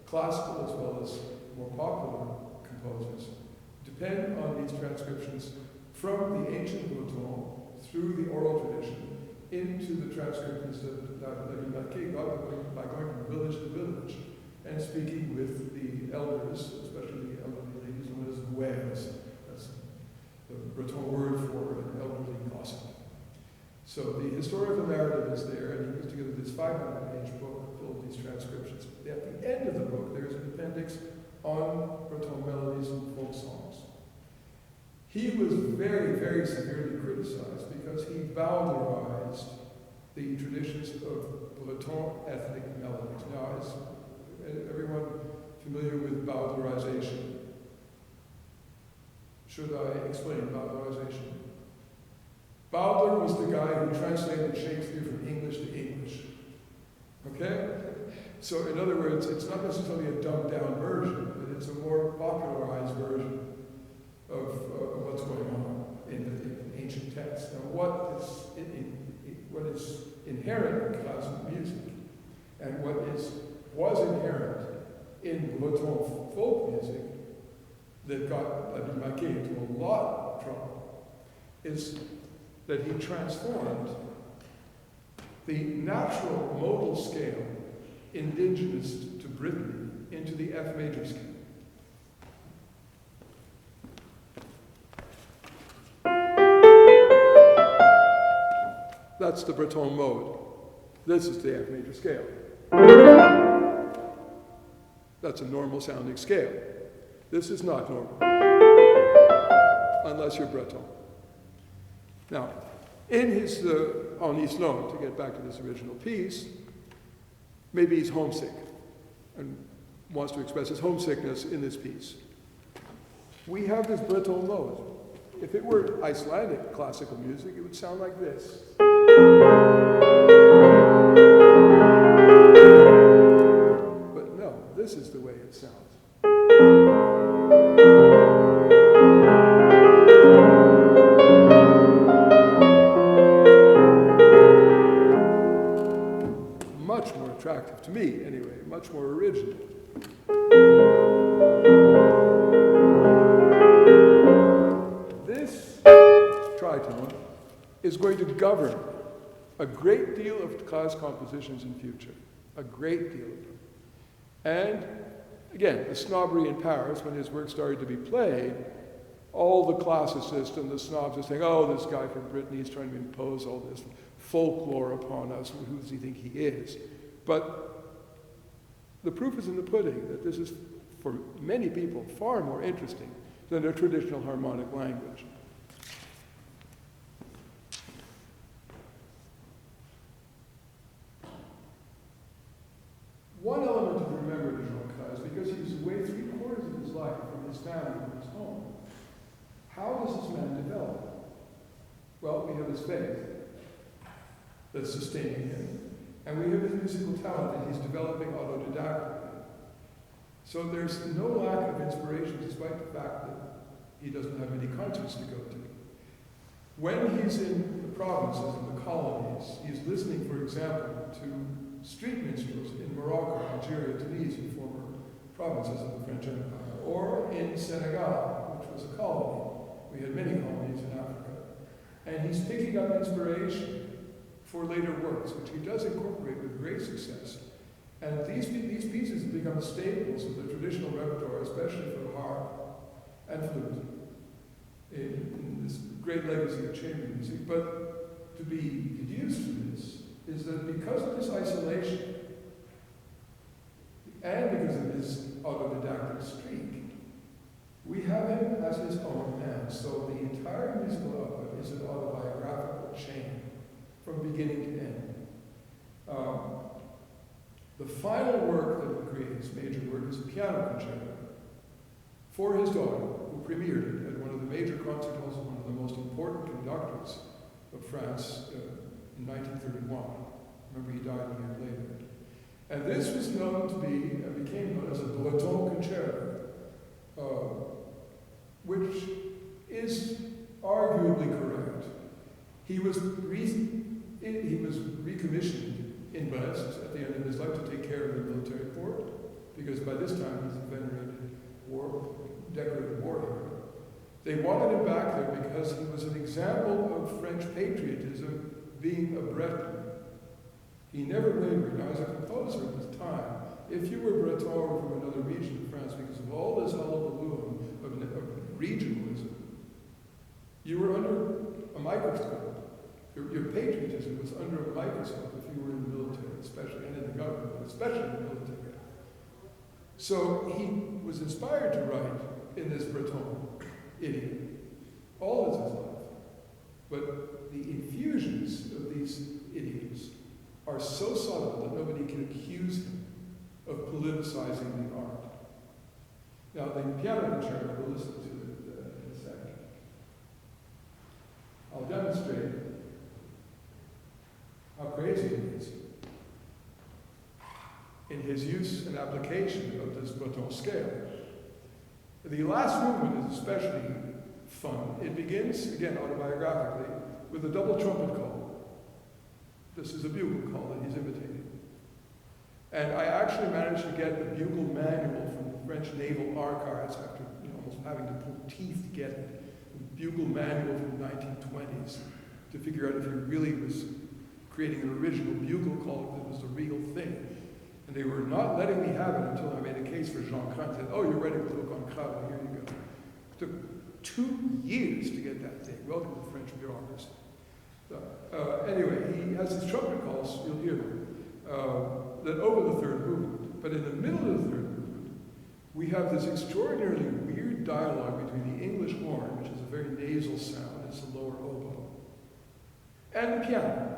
Classical as well as more popular composers depend on these transcriptions from the ancient Breton through the oral tradition into the transcriptions that La Ville-Marquet got by going from village to village and speaking with the elders, especially the elderly ladies known as gouères. That's the Breton word for an elderly gossip. So the historical narrative is there, and he puts together this 500-page book full of these transcriptions. At the end of the book, there's an appendix on Breton melodies and folk songs. He was very, very severely criticized because he bowdlerized the traditions of Breton ethnic melodies. Now, is everyone familiar with bowdlerization? Should I explain bowdlerization? Bowdler was the guy who translated Shakespeare from English to English. Okay? So, in other words, it's not necessarily a dumbed-down version, but it's a more popularized version of what's going on in ancient texts. Now, what is inherent in classical music and what was inherent in Breton folk music that got La Ville-Marquet into a lot of trouble is that he transformed the natural modal scale indigenous to Brittany into the F major scale. That's the Breton mode. This is the F major scale. That's a normal sounding scale. This is not normal, unless you're Breton. Now, in his En Islande, to get back to this original piece, maybe he's homesick and wants to express his homesickness in this piece. We have this Breton mode. If it were Icelandic classical music, it would sound like this. But no, this is the way it sounds. Much more attractive to me, anyway, much more original. This tritone is going to govern a great deal of Cras compositions in future, a great deal of them. And again, the snobbery in Paris, when his work started to be played, all the classicists and the snobs are saying, oh, this guy from Brittany is trying to impose all this folklore upon us. Who does he think he is? But the proof is in the pudding that this is, for many people, far more interesting than a traditional harmonic language. One element to remember to Jean Cras, because he was away 3/4 of his life from his family, from his home. How does this man develop? Well, we have his faith that's sustaining him, and we have his musical talent that he's developing autodidactically. So there's no lack of inspiration, despite the fact that he doesn't have any concerts to go to. When he's in the provinces and the colonies, he's listening, for example, to street minstrels in Morocco, Algeria, Tunisia, former provinces of the French Empire, or in Senegal, which was a colony. We had many colonies in Africa. And he's picking up inspiration for later works, which he does incorporate with great success. And these pieces have become staples of the traditional repertoire, especially for harp and flute, in this great legacy of chamber music. But to be deduced from this is that because of this isolation, and because of his autodidactic streak, we have him as his own man. So the entire musical output is an autobiographical chain from beginning to end. The final work that he creates, major work, is a piano concerto for his daughter, who premiered it at one of the major concert halls of one of the most important conductors of France in 1931. Remember, he died a year later. And this was known to be, and became known as a Breton concerto, which is arguably correct. He was recommissioned in Brest at the end of his life to take care of the military port, because by this time he's a venerated decorated war hero. They wanted him back there because he was an example of French patriotism, being a Breton. He never wavered. Now, as a composer at this time, if you were Breton or from another region of France, because of all this hullabaloo of regionalism, you were under a microscope. Your patriotism was under a microscope if you were in the military, especially, and in the government, but especially in the military. So he was inspired to write in this Breton idiom all of his life. But the infusions of these idioms are so subtle that nobody can accuse him of politicizing the art. Now, the piano concerto, we'll listen to it in a second. I'll demonstrate how crazy it is in his use and application of this Breton scale. The last movement is especially fun. It begins, again, autobiographically, with a double trumpet call. This is a bugle call that he's imitating. And I actually managed to get the bugle manual from the French naval archives after almost having to pull teeth to get it. The bugle manual from the 1920s to figure out if he really was creating an original bugle call, if it was the real thing. And they were not letting me have it until I made a case for Jean Cras and said, "Oh, you're writing with Jean Cras, well, here you go." It took 2 years to get that thing. Welcome to French bureaucracy. Anyway, he has his trumpet calls, you'll hear them, that over the third movement. But in the middle of the third movement, we have this extraordinarily weird dialogue between the English horn, which is a very nasal sound, it's the lower oboe, and the piano.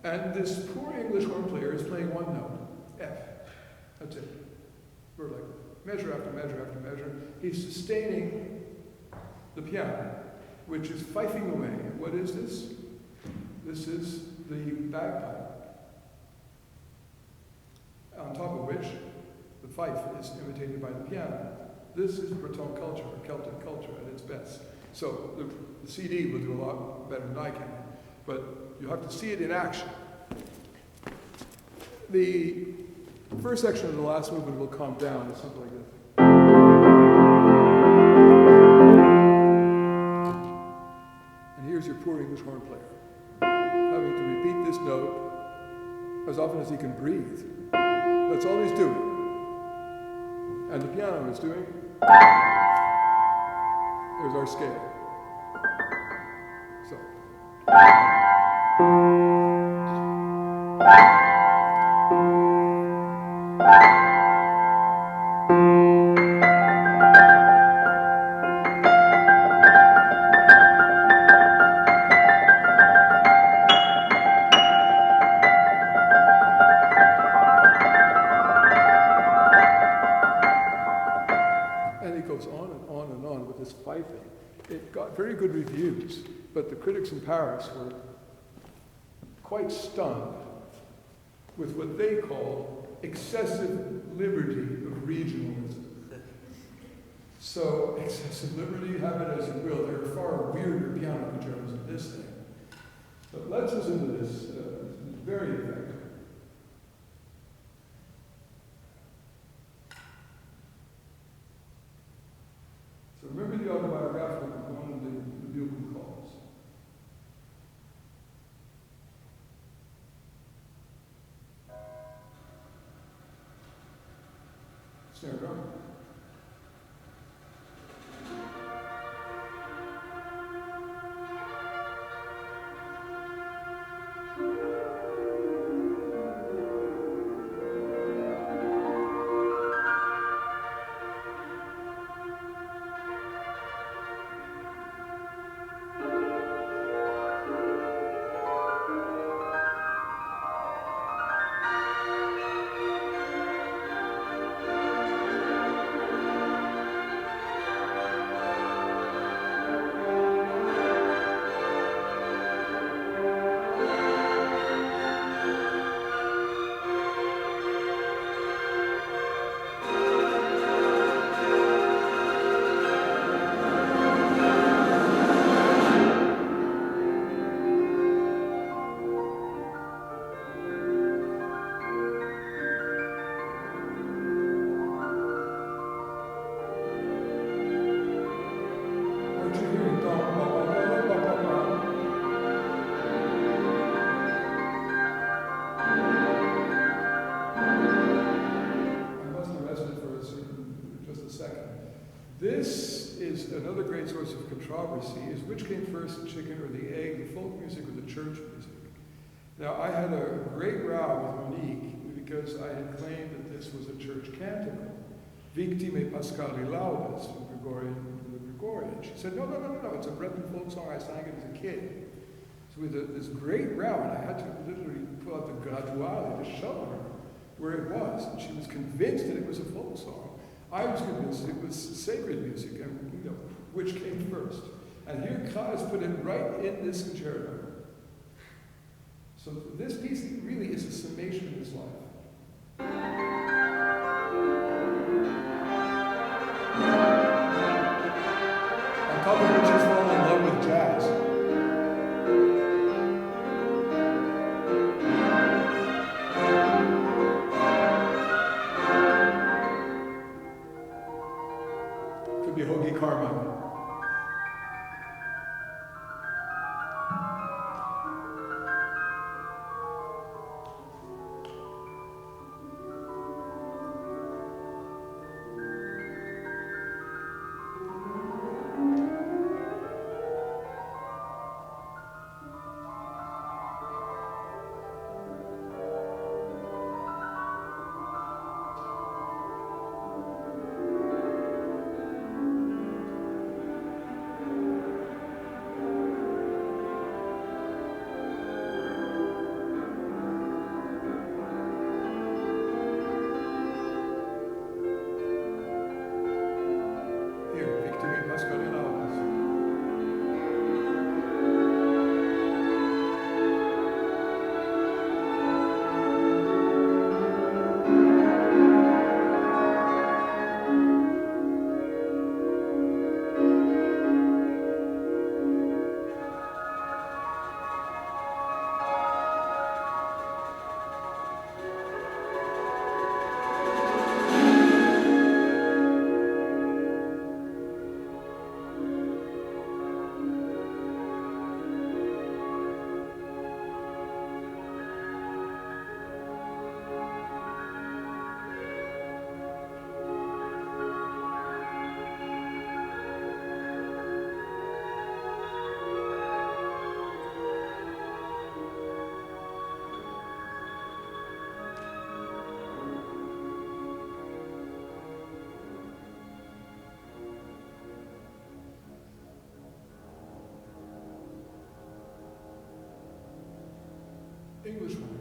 And this poor English horn player is playing one note, F. That's it. We're like measure after measure after measure. He's sustaining the piano, which is fifing away. And what is this? This is the bagpipe, on top of which the fife is imitated by the piano. This is Breton culture, or Celtic culture at its best. So the CD will do a lot better than I can, but you have to see it in action. The first section of the last movement will calm down. It's something like this. And here's your poor English horn player, having to repeat this note as often as he can breathe. That's all he's doing. And the piano is doing. There's our scale. So. It got very good reviews, but the critics in Paris were quite stunned with what they call excessive liberty of regionalism. So, excessive liberty, have it as you will. There are far weirder piano concertos than this thing. But let's listen to this. It's very effective. the autobiographical component of the biblical calls. Snare drum. This is another great source of controversy, is which came first, the chicken or the egg, the folk music or the church music? Now, I had a great row with Monique because I had claimed that this was a church canticle, Victime Pascali Laudes, from the Gregorian. She said, no, it's a Breton folk song, I sang it as a kid. So we had this great row, and I had to literally pull out the graduale to show her where it was, and she was convinced that it was a folk song. I was convinced it was sacred music, and which came first. And here Cras put it right in this concerto. So this piece really is a summation of his life. On top of which he's fallen in love with jazz. Hoagie Karma. English one.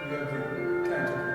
We have the canticle.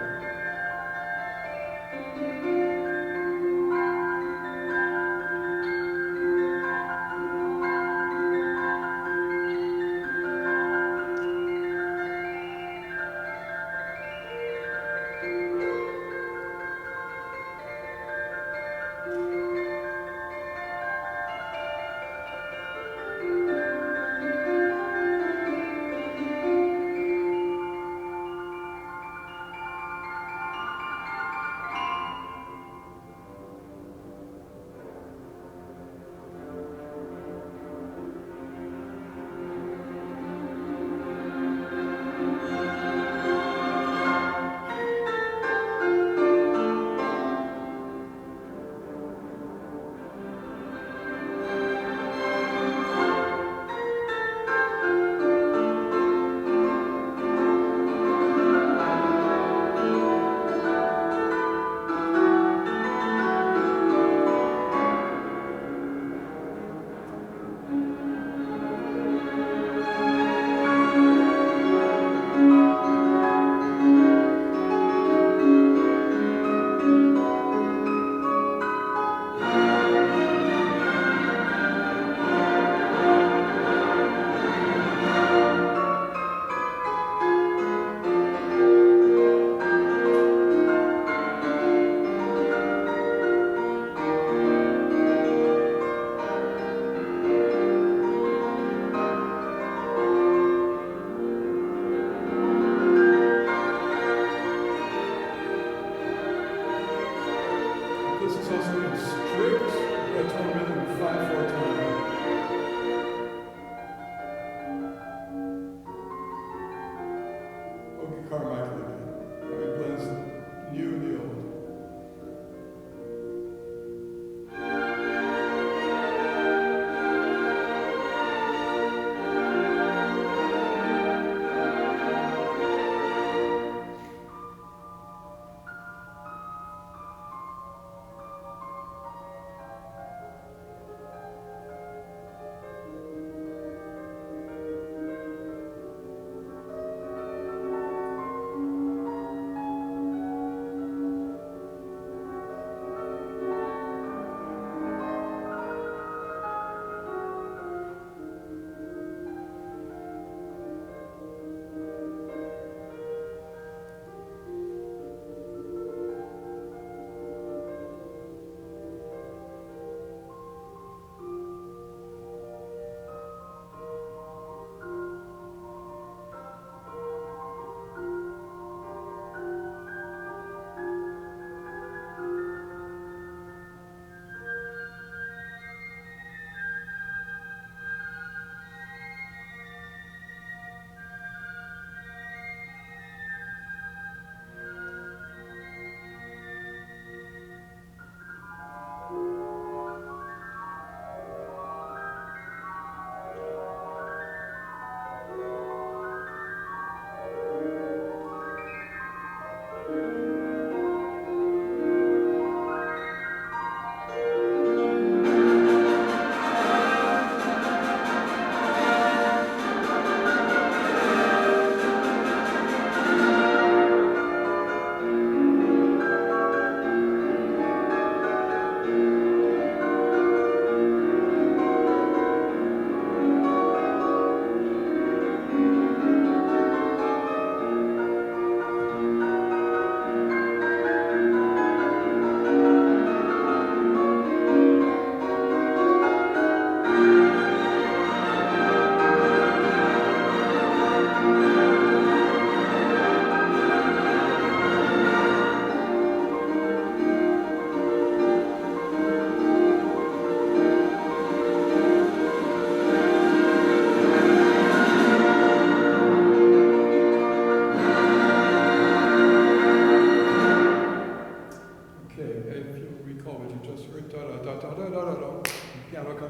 This is also in strict retone rhythm, 5/4 time. Okay, Carmichael again. It blends new and the old.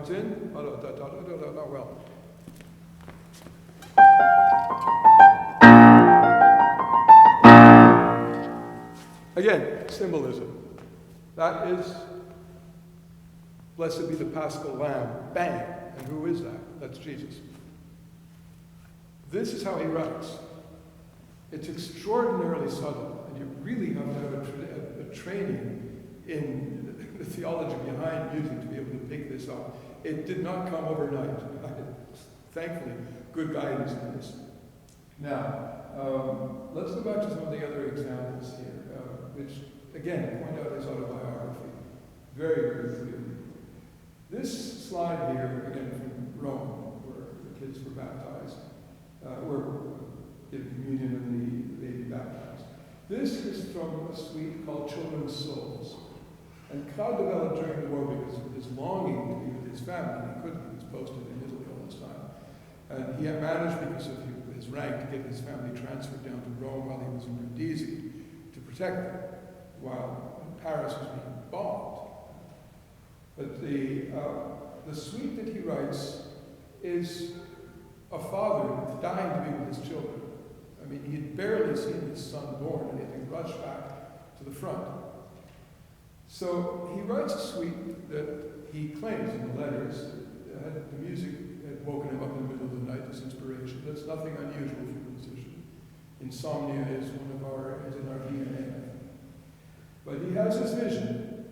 comes in, well. Again, symbolism. That is, blessed be the Paschal Lamb. Bang! And who is that? That's Jesus. This is how he writes. It's extraordinarily subtle, and you really have to have a training in the theology behind music to be able to pick this up. It did not come overnight. Thankfully, good guidance in this. Now, let's go back to some of the other examples here, which, again, point out his autobiography very, very clearly. This slide here, again, from Rome, where the kids were baptized, were given communion and the baby baptized. This is from a suite called Children's Souls. And Cras developed during the war because of his longing to be with his family. He couldn't, he was posted in Italy all this time. And he had managed, because of his rank, to get his family transferred down to Rome while he was in Brindisi to protect them, while Paris was being bombed. But the suite that he writes is a father dying to be with his children. I mean, he had barely seen his son born, and he had to rush back to the front. So he writes a suite that he claims in the letters, the music had woken him up in the middle of the night, this inspiration. That's nothing unusual for a musician. Insomnia is in our DNA. But he has this vision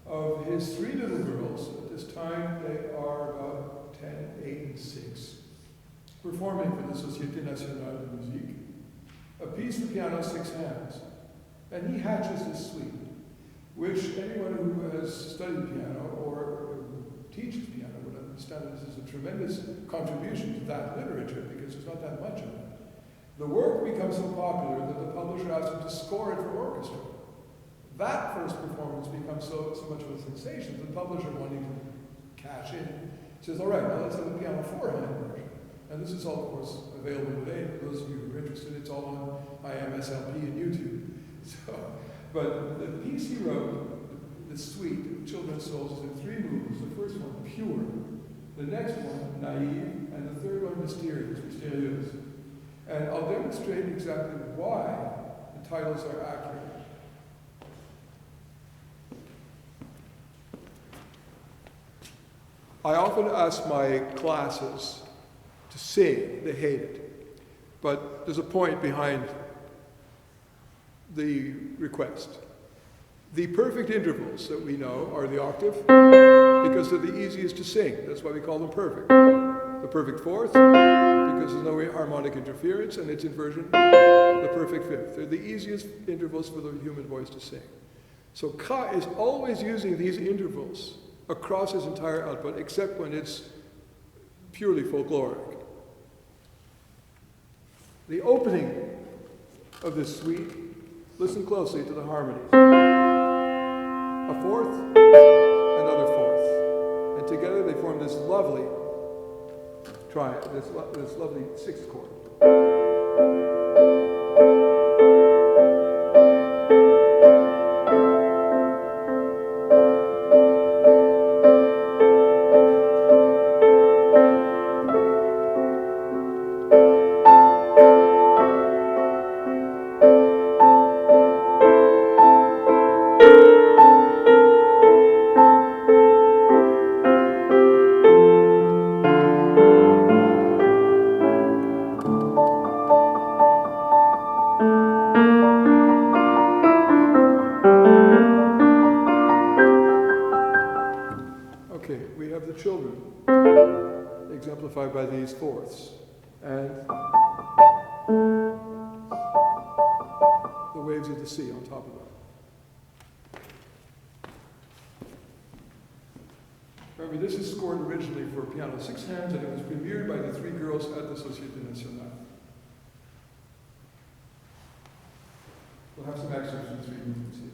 of his three little girls. At this time, they are about 10, 8, and 6, performing for the Société Nationale de Musique, a piece for piano, 6 hands. And he hatches this suite, which anyone who has studied piano or teaches piano would understand that this is a tremendous contribution to that literature, because there's not that much of it. The work becomes so popular that the publisher asked him to score it for orchestra. That first performance becomes so much of a sensation, the publisher, wanting to cash in, says, all right, now let's have a piano 4-hand version. And this is all, of course, available today. For those of you who are interested, it's all on IMSLP and YouTube. But the piece he wrote, the suite, Children's Souls, is in 3 movements. The first one, pure. The next one, naive. And the third one, mysterious, mysterious. And I'll demonstrate exactly why the titles are accurate. I often ask my classes to sing. They hate it. But there's a point behind the request. The perfect intervals that we know are the octave, because they're the easiest to sing. That's why we call them perfect. The perfect fourth, because there's no harmonic interference, and its inversion, the perfect fifth. They're the easiest intervals for the human voice to sing. So Cras is always using these intervals across his entire output, except when it's purely folkloric. The opening of this suite, listen closely to the harmonies. A fourth, another fourth. And together they form this lovely triad, this lovely 6th chord. Exemplified by these fourths, and the waves of the sea on top of that. Remember, this is scored originally for piano 6 hands, and it was premiered by the 3 girls at the Société Nationale. We'll have some excerpts from 3 movements here.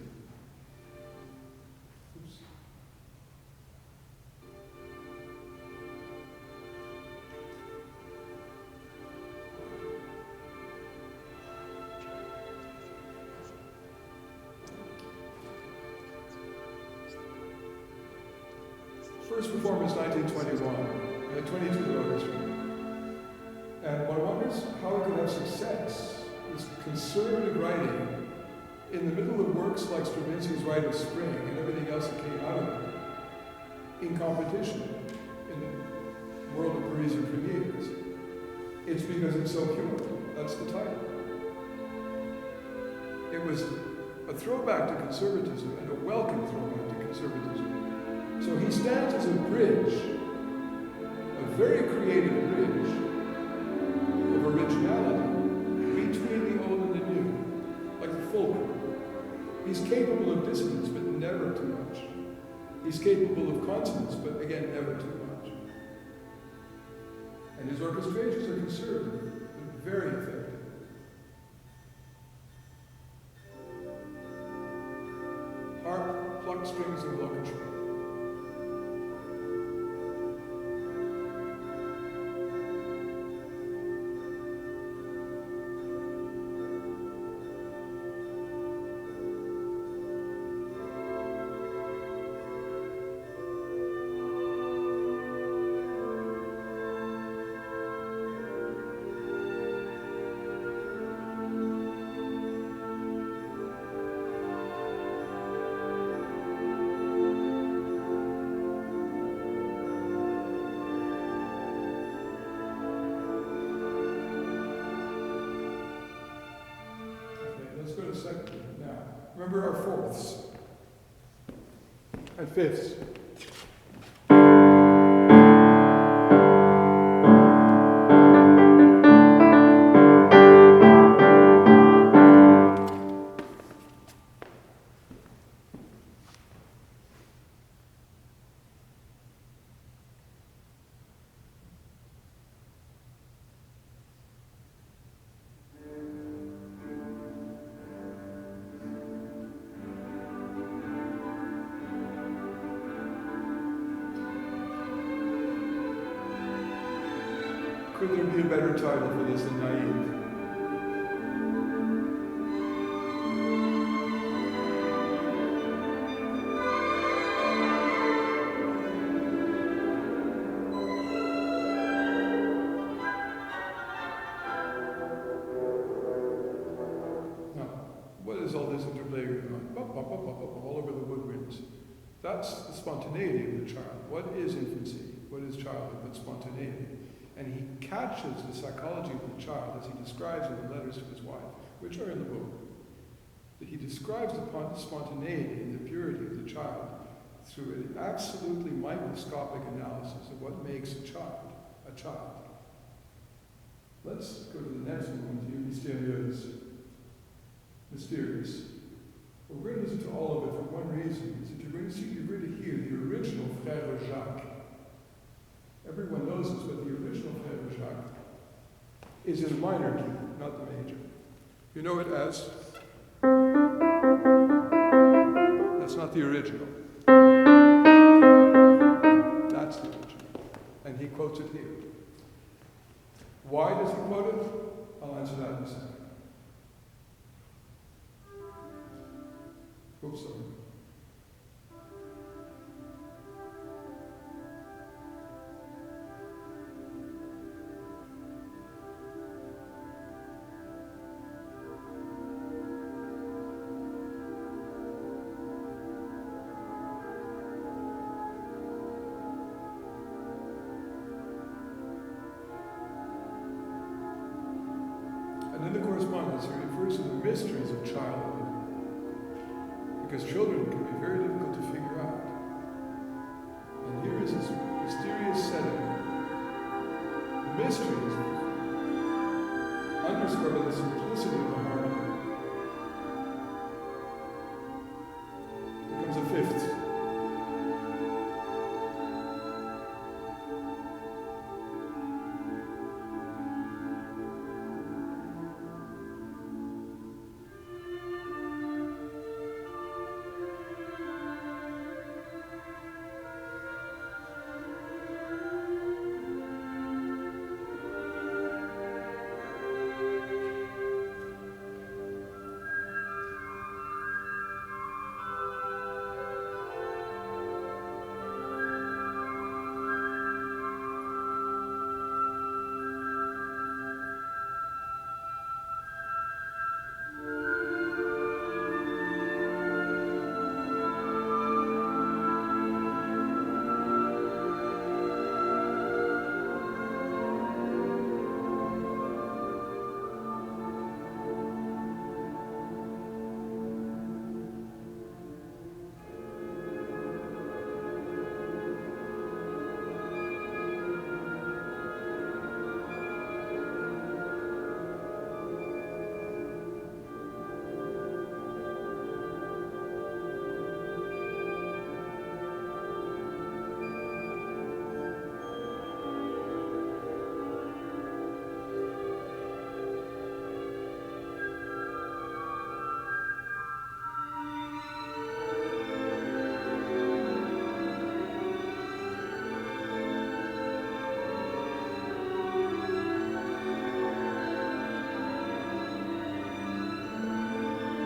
First performance, 1921, 22 orchestra. And one wonders how it could have success, this conservative writing, in the middle of works like Stravinsky's Rite of Spring and everything else that came out of it, in competition in the world of Parisian premieres. It's because it's so pure. That's the title. it was a throwback to conservatism, and a welcome throwback to conservatism. So he stands as a bridge, a very creative bridge of originality between the old and the new, like the fulcrum. He's capable of dissonance, but never too much. He's capable of consonance, but again, never too much. And his orchestrations are conservative, but very effective. Harp, plucked strings, and glockenspiel. Now, remember our fourths and fifths. Could there be a better title for this than Naive? Now, what is all this interplay going on? All over the woodwinds. That's the spontaneity of the child. What is infancy? What is childhood but spontaneity? And he catches the psychology of the child as he describes in the letters to his wife, which are in the book. That he describes the spontaneity and the purity of the child through an absolutely microscopic analysis of what makes a child a child. Let's go to the next one, mysterious. Well, we're going to listen to all of it for one reason, is that you're going to hear the original Frère Jacques. Everyone knows this, but the original Frère Jacques is in minor key, not the major. You know it as, that's not the original. That's the original. And he quotes it here. Why does he quote it? I'll answer that in a second. Oops, sorry. And in the correspondence, he refers to the mysteries of childhood. Because children can be very difficult to figure out. And here is this mysterious setting. The mysteries underscored by the simplicity of the harmony. Here comes a fifth.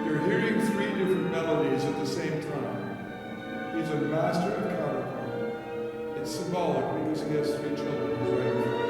You're hearing three different melodies at the same time. He's a master of counterpoint. It's symbolic because he has three children he's writing for.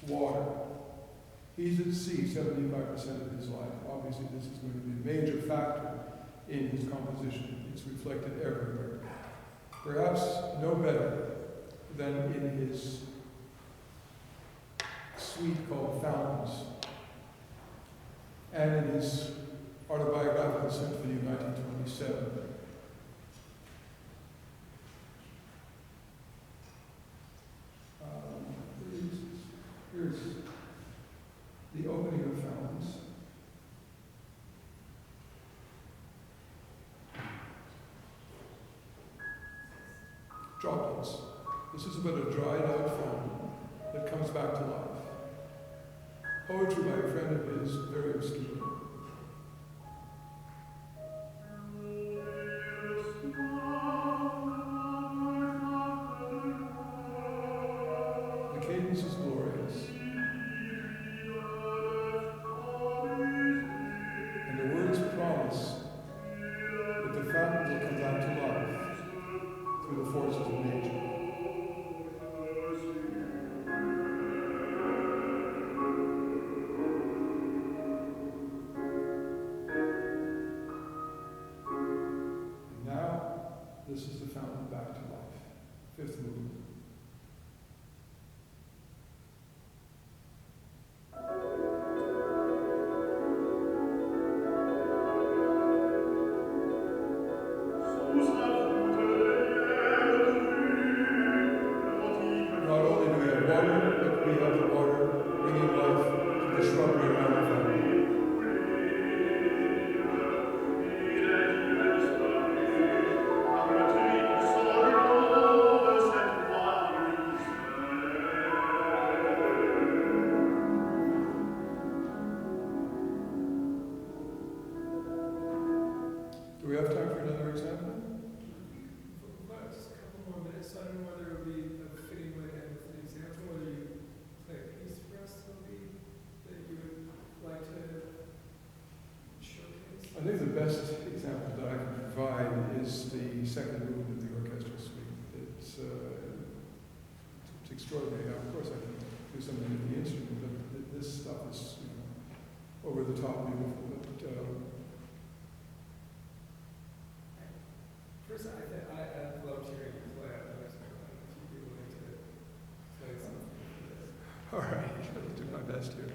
Water. He's at sea 75% of his life. Obviously, this is going to be a major factor in his composition. It's reflected everywhere. Perhaps no better than in his suite called Fountains, and in his autobiographical symphony of 1927. Here's the opening of Fountains. Droplets. This is about a dried out fountain that comes back to life. Poetry by a friend of his, very obscure. The cadence peace is glorious. And the words promise that the fountain will come back to life through the forces of nature. And now, this is the fountain back to life. Fifth movement. Not only do we have water, but we have the water bringing life to the shrubbery around the fountain. Do we have time for another example? Just a couple more minutes. So I don't know whether it would be a fitting way to end with an example, whether you play a piece for us, Toby, that you would like to showcase. I think the best example that I can provide is the second movement of the orchestral suite. It's extraordinary. Now, of course, I can do something with the instrument, but this stuff is, over the top beautiful. But First, I'd love hearing you play. I'd like to know if you'd be willing to play something for this. all right, I'll do my best here.